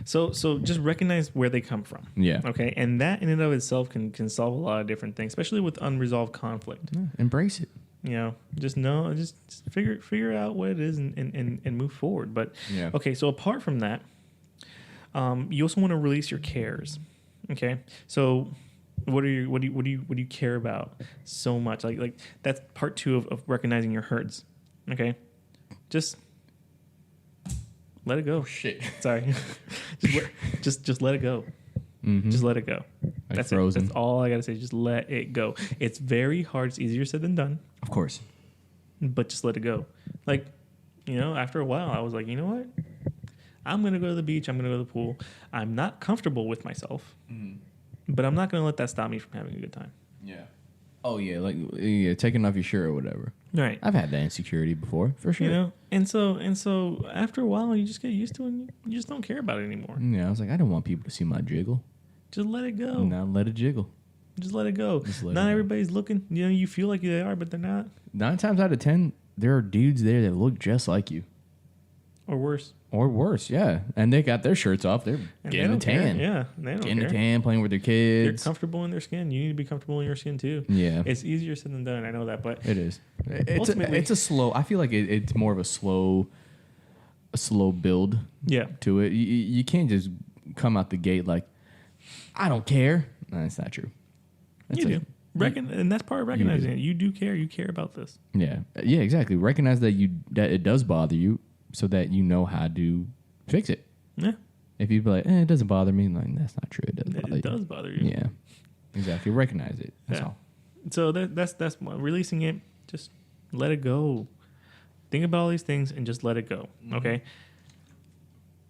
So just recognize where they come from. Yeah. Okay. And that in and of itself can solve a lot of different things, especially with unresolved conflict. Yeah, embrace it. Just figure out what it is and move forward. But yeah. Okay. So apart from that, you also want to release your cares. Okay. So. What do you care about so much? Like that's part 2 of recognizing your hurts. Okay, just let it go. Oh, shit. Sorry, just let it go. Mm-hmm. Just let it go. Like That's Frozen. it. That's all I gotta say. Just let it go. It's very hard. It's easier said than done. Of course. But just let it go. Like, after a while, I was like, you know what? I'm gonna go to the beach. I'm gonna go to the pool. I'm not comfortable with myself. Mm-hmm. But I'm not going to let that stop me from having a good time. Yeah. Oh yeah, like taking off your shirt or whatever. Right. I've had that insecurity before, for sure. You know, and so after a while, you just get used to it. And you just don't care about it anymore. Yeah, I was like, I don't want people to see my jiggle. Just let it go. Now let it jiggle. Just let it go. Just let it Not go. everybody's looking. You know, you feel like they are, but they're not. 9 times out of 10, there are dudes there that look just like you. Or worse. Or worse, yeah. And they got their shirts off. They're And getting a tan. Yeah, they don't Getting care. a tan, playing with their They're kids. comfortable in their skin. You need to be comfortable in your skin too. Yeah. It's easier said than done. I know that, but It is. Ultimately- It's a slow. I feel like it's more of a slow build yeah, to it. You can't just come out the gate like, I don't care. No, that's not true. you do. And that's part of recognizing it. You do care. You care about this. Yeah, exactly. Recognize that it does bother you, so that you know how to fix it. Yeah, If you be like, it doesn't bother me, like that's not true. It does bother you. it does bother you. Yeah, exactly. Recognize it. That's Yeah. all. So that's releasing it. Just let it go. Think about all these things and just let it go. Mm-hmm. Okay.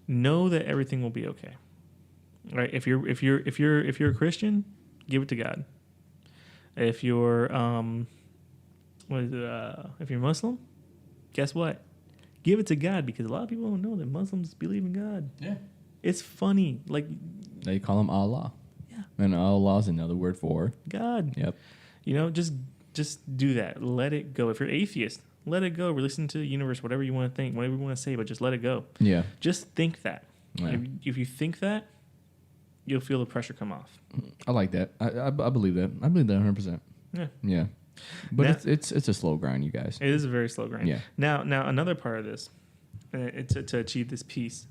Know that everything will be okay. All right. If you're a Christian, give it to God. If you're if you're Muslim, guess what? Give it to God, because a lot of people don't know that Muslims believe in God. Yeah. It's funny, like They call him Allah. Yeah. And Allah is another word for. God. Yep. You know, just do that. Let it go. If you're atheist, let it go. Release into the universe, whatever you want to think, whatever you want to say, but just let it go. Yeah. Just think that. Yeah. If you think that, you'll feel the pressure come off. I like that. I believe that. I believe that 100%. Yeah. Yeah. But Now- it's a slow grind, you guys. It is a very slow grind. Yeah. Now another part of this, to achieve this peace,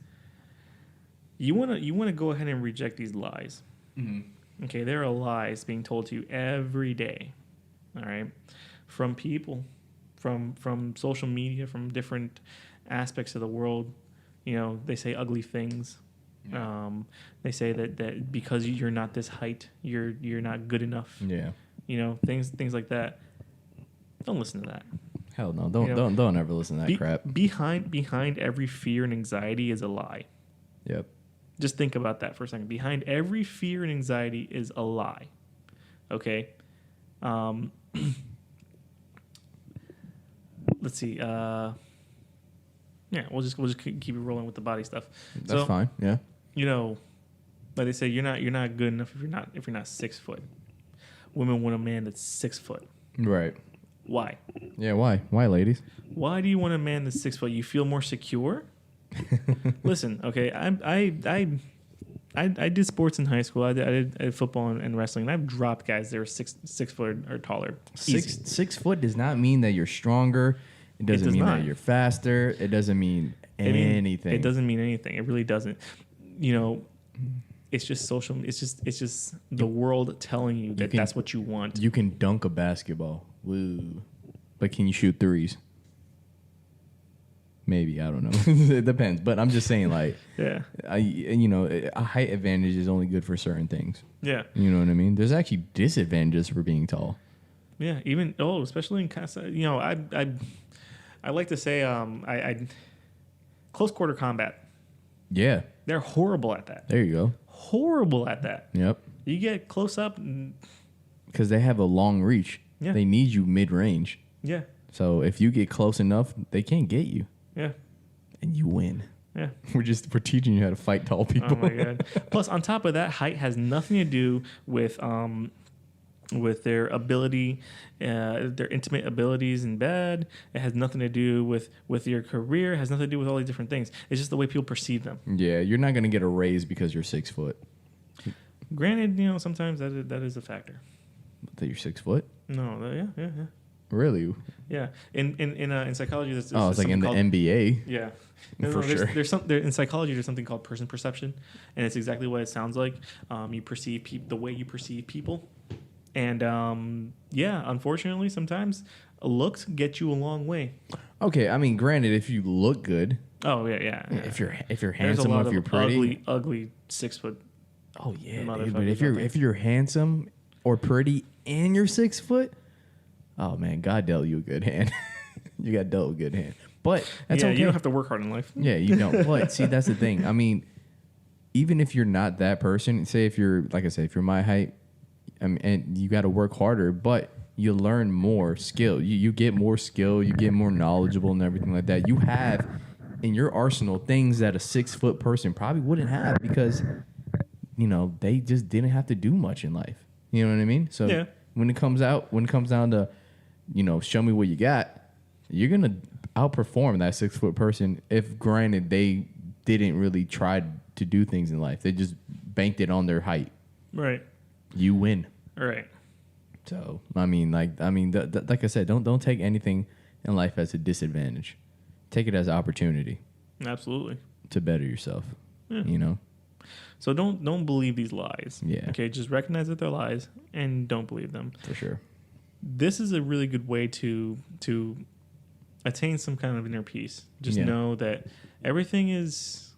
you wanna go ahead and reject these lies. Mm-hmm. Okay, there are lies being told to you every day. All right, from people, from social media, from different aspects of the world. You know, they say ugly things. Yeah. They say that because you're not this height, you're not good enough. Yeah. You know, things like that. Don't listen to that. Hell no. Don't You know, don't ever listen to that crap. Behind every fear and anxiety is a lie. Yep. Just think about that for a second. Behind every fear and anxiety is a lie. Okay. Let's see. Yeah, we'll just keep it rolling with the body stuff. That's fine. Yeah. You know, like they say, you're not good enough if you're not 6 foot. Women want a man that's 6 foot. Right. Why? Yeah. Why? Why, ladies? Why do you want a man that's 6 foot? You feel more secure? Listen, okay, I did sports in high school. I did football and wrestling. And I've dropped guys that were 6 foot or taller. Easy. 6 foot does not mean that you're stronger. It doesn't does mean not. that you're faster. It doesn't mean anything. It doesn't mean anything. It really doesn't. You know, it's just social. It's just the world telling you that that's what you want. You can dunk a basketball. Woo. But can you shoot threes? Maybe, I don't know. It depends. But I'm just saying, like, Yeah. A height advantage is only good for certain things. Yeah. You know what I mean? There's actually disadvantages for being tall. Yeah. Even especially in casa. You know, I like to say I close quarter combat. Yeah. They're horrible at that. There you go. Horrible at that. Yep. You get close up. And, Because they have a long reach. Yeah. They need you mid-range. yeah. So if you get close enough, they can't get you. Yeah. And you win. Yeah. We're teaching you how to fight tall people. Oh my god! Plus, on top of that, height has nothing to do with their ability, their intimate abilities in bed. It has nothing to do with your career. It has nothing to do with all these different things. It's just the way people perceive them. Yeah, you're not going to get a raise because you're 6 foot. Granted, you know, sometimes that is a factor. That you're 6 foot? No, yeah. Really? Yeah, in psychology, there's Oh, it's like in the something called- NBA. Yeah, For sure. In psychology, there's something called person perception, and it's exactly what it sounds like. You perceive the way you perceive people, and unfortunately, sometimes looks get you a long way. Okay, I mean, granted, if you look good, Oh yeah. if you're There's a handsome, lot or if you're of pretty, ugly 6 foot. oh yeah, dude, motherfuckers but out there. if you're handsome or pretty and you're 6 foot, oh man, God dealt you a good hand. You got dealt a good hand, but that's okay. You don't have to work hard in life. Yeah, you don't. But see, that's the thing. I mean, even if you're not that person, say if you're, like I said, if you're my height, and you got to work harder, but you learn more skill. You get more skill, you get more knowledgeable and everything like that. You have in your arsenal things that a 6 foot person probably wouldn't have because, they just didn't have to do much in life. You know what I mean? So Yeah. when it comes down to, show me what you got, you're going to outperform that 6 foot person if granted they didn't really try to do things in life. They just banked it on their height. Right. You win. Right. So, like I said, don't take anything in life as a disadvantage. Take it as an opportunity. Absolutely. To better yourself. Yeah. So don't believe these lies. Yeah. Okay, just recognize that they're lies and don't believe them. For sure. This is a really good way to attain some kind of inner peace. Just know that everything has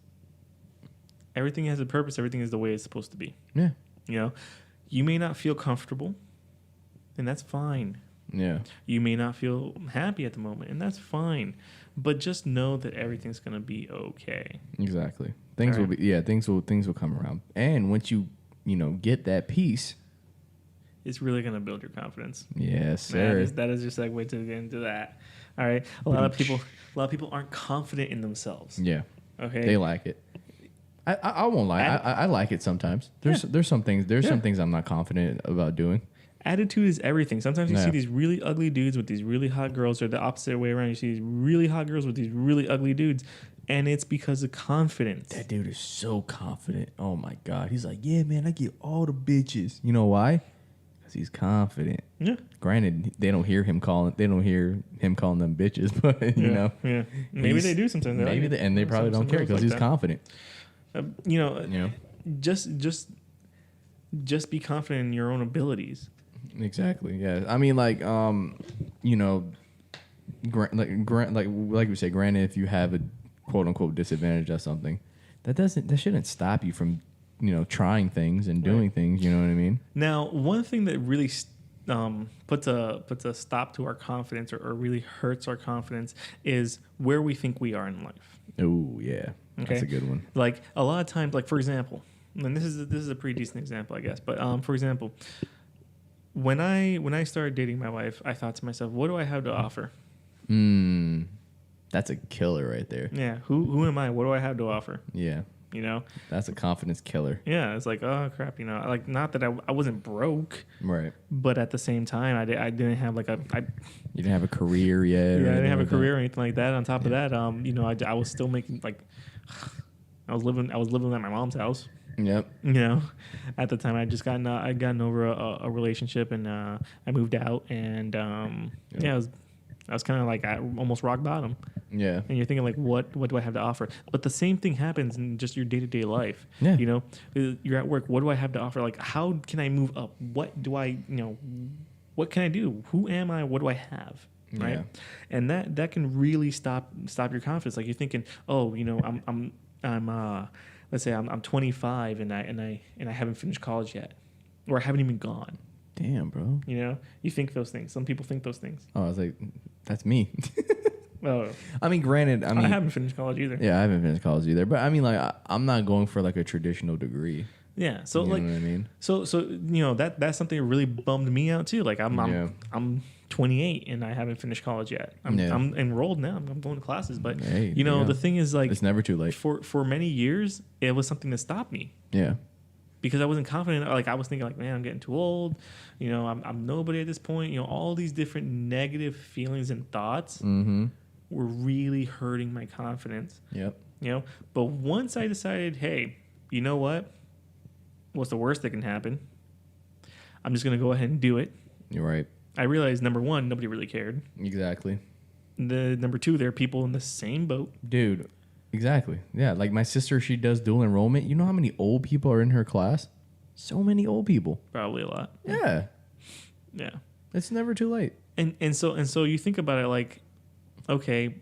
a purpose, everything is the way it's supposed to be. Yeah. You may not feel comfortable, and that's fine. Yeah. You may not feel happy at the moment, and that's fine. But just know that everything's gonna be okay. Exactly. Things will be things will come around. And once you get that peace, it's really gonna build your confidence. Yes, sir. That is your segue to get into that. All right. A lot of people aren't confident in themselves. Yeah. Okay. They like it. I won't lie. I like it sometimes. There's some things I'm not confident about doing. Attitude is everything. Sometimes you see these really ugly dudes with these really hot girls, or the opposite way around. You see these really hot girls with these really ugly dudes, and it's because of confidence. That dude is so confident. Oh my God. He's like, yeah, man, I get all the bitches. You know why? Because he's confident. Yeah. Granted, they don't hear him calling them bitches, but Yeah. Maybe they do sometimes. They probably don't care because he's confident. Just be confident in your own abilities. Exactly. Yeah. I mean, like we say, granted, if you have a quote unquote disadvantage at something, that shouldn't stop you from trying things and doing things. You know what I mean? Now, one thing that really puts a stop to our confidence or really hurts our confidence is where we think we are in life. Oh yeah, okay? That's a good one. Like a lot of times, like for example, and this is a pretty decent example, I guess. But for example, when I started dating my wife, I thought to myself, what do I have to offer? That's a killer right there. Yeah. Who am I? What do I have to offer? Yeah. That's a confidence killer. Yeah. It's like, oh crap. Like not that I wasn't broke. Right. But at the same time, I didn't have like you didn't have a career yet. Yeah. I didn't have a career or anything like that. On top of that, I was still making like, I was living at my mom's house. Yep. At the time I'd gotten over a relationship and I moved out and I was kind of like at almost rock bottom. Yeah. And you're thinking like, what do I have to offer? But the same thing happens in just your day-to-day life. Yeah. You're at work. What do I have to offer? Like, how can I move up? What do I, what can I do? Who am I? What do I have? Right. Yeah. And that can really stop your confidence. Like you're thinking, oh, I'm let's say I'm 25 and I haven't finished college yet, or I haven't even gone. Damn, bro. You think those things. Some people think those things. Oh, I was like, that's me. Oh, I mean, granted, I haven't finished college either. Yeah, I haven't finished college either. But I mean, like, I'm not going for like a traditional degree. Yeah. So you like, know what I mean? So that's something that really bummed me out too. Like I'm 28 and I haven't finished college yet. I'm enrolled now. I'm going to classes, but the thing is like it's never too late. For many years, it was something that stopped me. Yeah. Because I wasn't confident. Like I was thinking like, man, I'm getting too old. I'm nobody at this point. All these different negative feelings and thoughts were really hurting my confidence. Yep. But once I decided, hey, you know what? What's the worst that can happen? I'm just going to go ahead and do it. You're right. I realized, number one, nobody really cared. Exactly. Number two, there are people in the same boat. Dude, exactly. Yeah, like my sister, she does dual enrollment. You know how many old people are in her class? So many old people. Probably a lot. Yeah. Yeah. It's never too late. And so you think about it like, okay,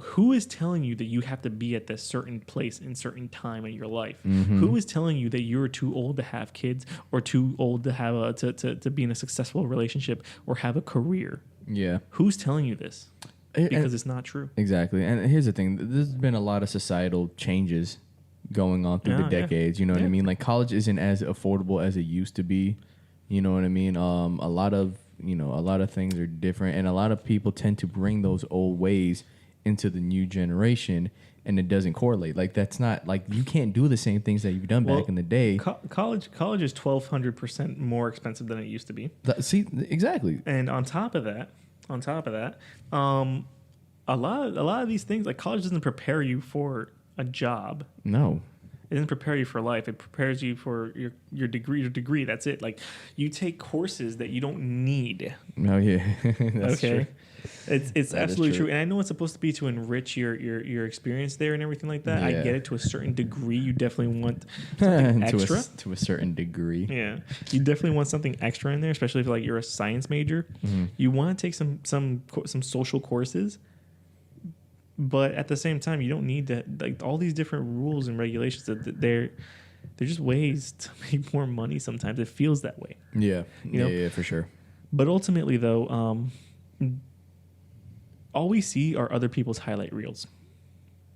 who is telling you that you have to be at this certain place in certain time in your life? Who is telling you that you're too old to have kids or too old to have to be in a successful relationship or have a career? Yeah. Who's telling you this? Because it's not true. Exactly. And here's the thing. There's been a lot of societal changes going on through the decades. You know what I mean? Like college isn't as affordable as it used to be. You know what I mean? A lot of a lot of things are different, and a lot of people tend to bring those old ways into the new generation, and it doesn't correlate. Like that's not like you can't do the same things that you've done back in the day. College is 1,200% more expensive than it used to be. See, exactly. And on top of that, a lot of these things, like college doesn't prepare you for a job. No. It doesn't prepare you for life. It prepares you for your degree. Your degree. That's it. Like you take courses that you don't need. Oh yeah, that's okay. true. It's absolutely true. And I know it's supposed to be to enrich your experience there and everything like that. Yeah. I get it. To a certain degree, you definitely want something extra. to a certain degree. Yeah, you definitely want something extra in there, especially if like you're a science major. Mm-hmm. You want to take some social courses. But at the same time, you don't need to like all these different rules and regulations. That they're just ways to make more money. Sometimes it feels that way. Yeah, you know? Yeah, for sure. But ultimately, though, all we see are other people's highlight reels.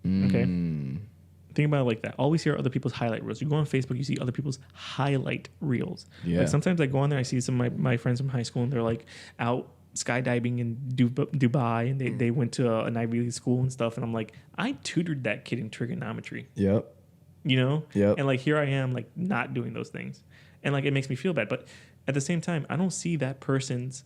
Okay, think about it like that. All we see are other people's highlight reels. You go on Facebook, you see other people's highlight reels. Yeah. Like sometimes I go on there, I see some of my friends from high school, and they're like out skydiving in Dubai, and they went to an Ivy League school and stuff, and I'm like, I tutored that kid in trigonometry. Yep. You know? Yep. And like here I am like not doing those things. And like it makes me feel bad. But at the same time, I don't see that person's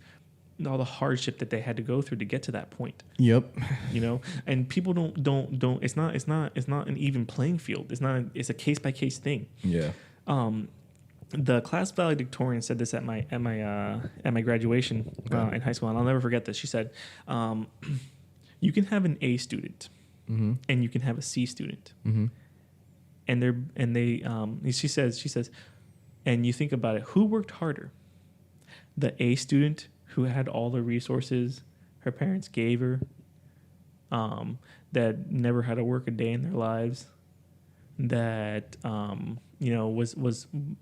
all the hardship that they had to go through to get to that point. Yep. You know? And people don't it's not an even playing field. It's a case by case thing. Yeah. The class valedictorian said this at my graduation in high school, and I'll never forget this. She said, "You can have an A student, Mm-hmm. and you can have a C student, Mm-hmm. She says, and you think about it, who worked harder? The A student who had all the resources her parents gave her, that never had to work a day in their lives, that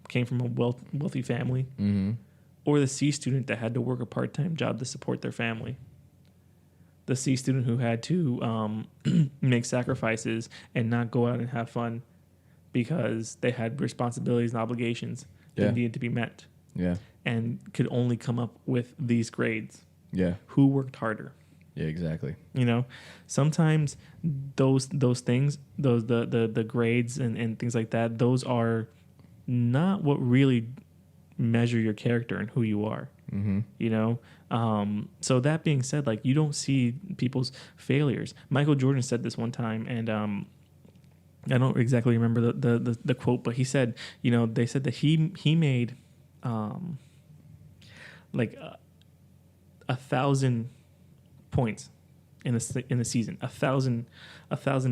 came from a wealthy family, Mm-hmm. or the C student that had to work a part-time job to support their family. The C student who had to make sacrifices and not go out and have fun because they had responsibilities and obligations that needed to be met. Yeah. And could only come up with these grades. Yeah. Who worked harder? Yeah, exactly. You know, sometimes those things, the grades and things like that, those are not what really measure your character and who you are. Mm-hmm. You know, so that being said, like you don't see people's failures. Michael Jordan said this one time, and I don't exactly remember the quote, but he said, you know, they said that he made like 1,000 points in a season, 1,000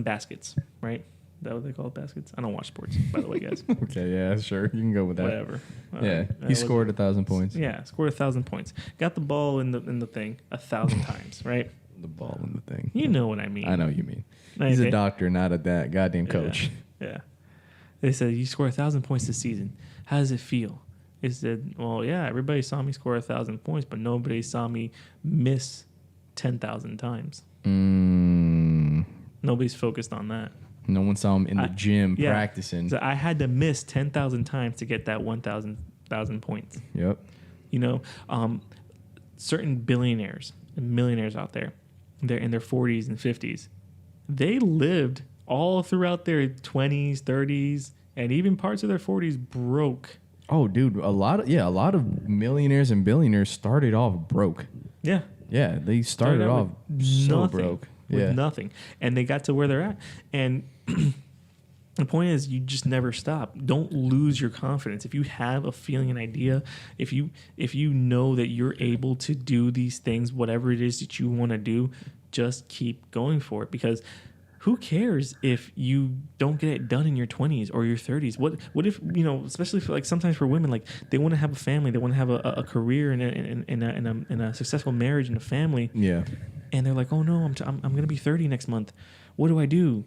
baskets, right? Is that what they call it, baskets? I don't watch sports, by the way, guys. Okay, yeah, sure. You can go with that. Whatever. Yeah, he scored 1,000 points. Yeah, scored 1,000 points. Got the ball in the thing 1,000 times, right? The ball in the thing. You know what I mean. I know what you mean. Okay. He's a doctor, not a goddamn coach. Yeah. They said, you scored 1,000 points this season. How does it feel? He said, well, yeah, everybody saw me score 1,000 points, but nobody saw me miss 10,000 times. Nobody's focused on that. No one saw him in the gym practicing. So I had to miss 10,000 times to get that 1,000 points. Yep. You know, certain billionaires and millionaires out there, they're in their 40s and 50s. They lived all throughout their 20s, 30s, and even parts of their 40s broke. Oh, dude, a lot of millionaires and billionaires started off broke. Yeah. Yeah, they started off so broke. With nothing. And they got to where they're at. And the point is, you just never stop. Don't lose your confidence. If you have a feeling, an idea, if you know that you're able to do these things, whatever it is that you want to do, just keep going for it. Because who cares if you don't get it done in your 20s or your 30s? What if, you know, especially for like sometimes for women, like they want to have a family, they want to have a career and a successful marriage and a family. Yeah. And they're like, oh no, I'm going to be 30 next month. What do I do?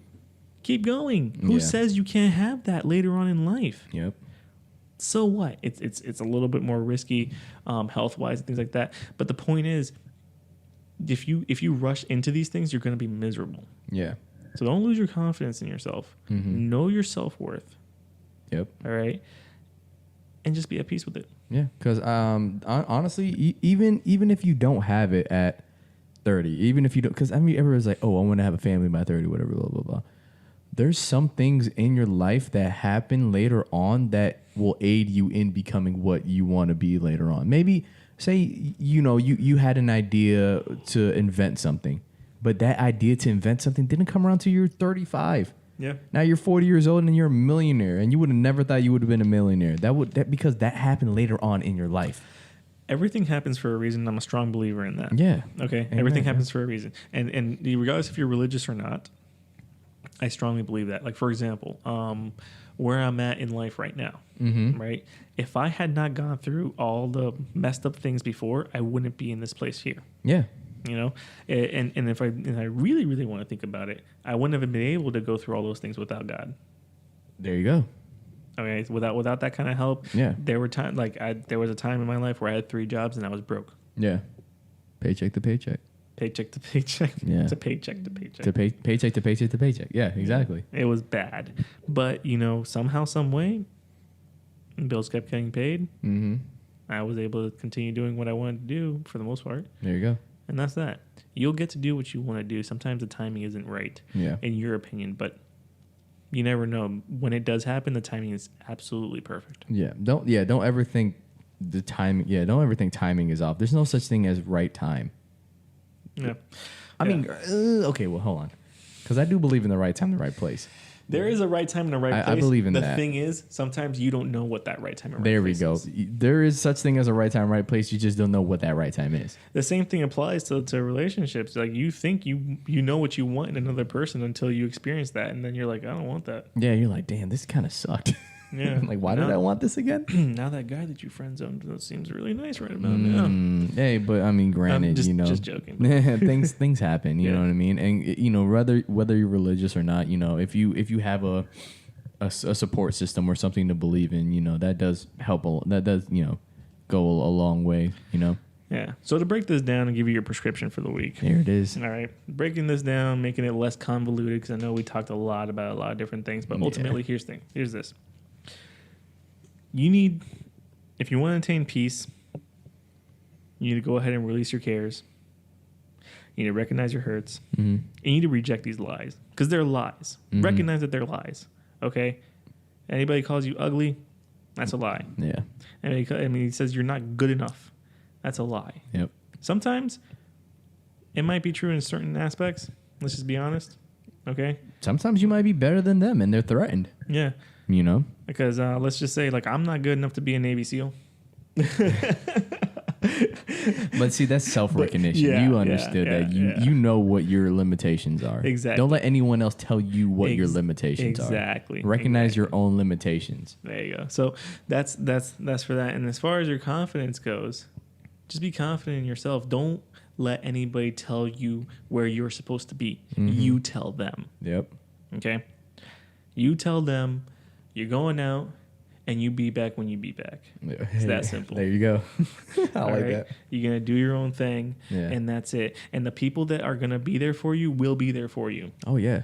Keep going. Who says you can't have that later on in life? Yep. So what? It's a little bit more risky, health wise and things like that. But the point is, if you rush into these things, you're going to be miserable. Yeah. So don't lose your confidence in yourself. Mm-hmm. Know your self-worth. Yep. All right. and just be at peace with it. Yeah, because honestly, even if you don't have it at 30, even if you don't, because I mean, everyone's like, oh, I want to have a family by 30, whatever, blah, blah, blah. There's some things in your life that happen later on that will aid you in becoming what you want to be later on. Maybe, say, you had an idea to invent something, but that idea to invent something didn't come around till you're 35. Yeah. Now you're 40 years old and you're a millionaire, and you would have never thought you would have been a millionaire. Because that happened later on in your life. Everything happens for a reason. I'm a strong believer in that. Yeah. Okay. Everything happens for a reason. And regardless if you're religious or not, I strongly believe that. Like, for example, where I'm at in life right now, right? If I had not gone through all the messed up things before, I wouldn't be in this place here. Yeah. You know, and if I really, really want to think about it, I wouldn't have been able to go through all those things without God. There you go. Okay, without that kind of help, yeah, there were times there was a time in my life where I had 3 jobs and I was broke. Yeah, paycheck to paycheck. Paycheck to paycheck. Yeah, to paycheck to paycheck. Paycheck to paycheck to paycheck. Yeah, exactly. It was bad, but somehow, some way, bills kept getting paid. Mm-hmm. I was able to continue doing what I wanted to do for the most part. There you go. And that's that. You'll get to do what you want to do. Sometimes the timing isn't right, in your opinion, but you never know. When it does happen, the timing is absolutely perfect. Yeah. Don't ever think the timing. Yeah. Don't ever think timing is off. There's no such thing as right time. Yeah. I mean, okay. Well, hold on, because I do believe in the right time, the right place. There is a right time and a right place. I believe in that. The thing is, sometimes you don't know what that right time and right there place is. There we go. There is such thing as a right time, right place. You just don't know what that right time is. The same thing applies to relationships. Like, you think you know what you want in another person until you experience that, and then you're like, I don't want that. Yeah, you're like, damn, this kind of sucked. Yeah. Like, why did I want this again? Now that guy that you friend zoned seems really nice right about now. Hey, but I mean, granted, just joking. things happen. You know what I mean? And whether you're religious or not, if you have a support system or something to believe in, that does help. That does go a long way. Yeah. So to break this down and give you your prescription for the week. Here it is. All right. Breaking this down, making it less convoluted, because I know we talked a lot about a lot of different things, but ultimately, here's this. If you want to attain peace, you need to go ahead and release your cares. You need to recognize your hurts. Mm-hmm. And you need to reject these lies, because they're lies. Mm-hmm. Recognize that they're lies. Okay? Anybody calls you ugly, that's a lie. Yeah. He says you're not good enough. That's a lie. Yep. Sometimes it might be true in certain aspects. Let's just be honest. Okay? Sometimes you might be better than them and they're threatened. Yeah. Because let's just say, like, I'm not good enough to be a Navy SEAL. But see, that's self-recognition. You understood that. You know what your limitations are. Exactly. Don't let anyone else tell you what your limitations are. Exactly. Recognize your own limitations. There you go. So that's for that. And as far as your confidence goes, just be confident in yourself. Don't let anybody tell you where you're supposed to be. Mm-hmm. You tell them. Yep. Okay? You tell them you're going out, and you be back when you be back. It's that simple. There you go. I like that. You're going to do your own thing, and that's it. And the people that are going to be there for you will be there for you. Oh, yeah.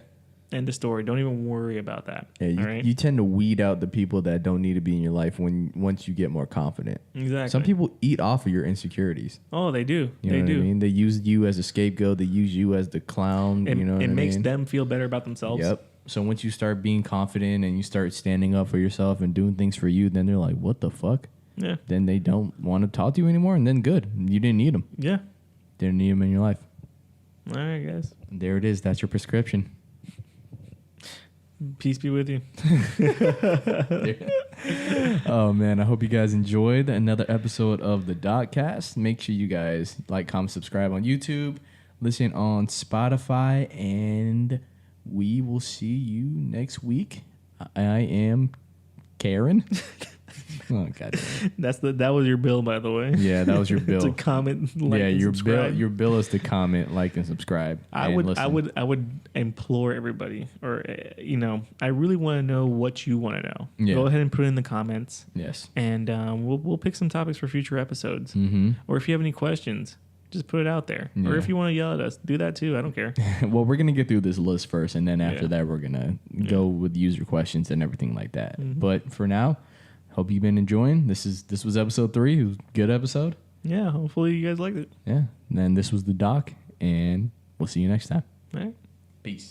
End of story. Don't even worry about that. Yeah, you tend to weed out the people that don't need to be in your life once you get more confident. Exactly. Some people eat off of your insecurities. Oh, they do. They do. What I mean? They use you as a scapegoat. They use you as the clown. It makes them feel better about themselves. Yep. So once you start being confident and you start standing up for yourself and doing things for you, then they're like, what the fuck? Yeah. Then they don't want to talk to you anymore, and then good. You didn't need them. Yeah. Didn't need them in your life. All right, guys. There it is. That's your prescription. Peace be with you. Oh, man. I hope you guys enjoyed another episode of the TheDOCcast. Make sure you guys like, comment, subscribe on YouTube, listen on Spotify, and we will see you next week. I am Karen. Oh, God. That was your bill, by the way. Yeah, that was your bill. To comment, like, and subscribe. Your bill is to comment, like, and subscribe. I would implore everybody, or I really want to know what you want to know. Yeah. Go ahead and put it in the comments. Yes. And we'll pick some topics for future episodes. Mm-hmm. Or if you have any questions, just put it out there. Yeah. Or if you want to yell at us, do that too. I don't care. Well, we're going to get through this list first, and then after that, we're going to go with user questions and everything like that. Mm-hmm. But for now, hope you've been enjoying. This was episode 3. It was a good episode. Yeah, hopefully you guys liked it. Yeah. And then this was the Doc, and we'll see you next time. All right. Peace.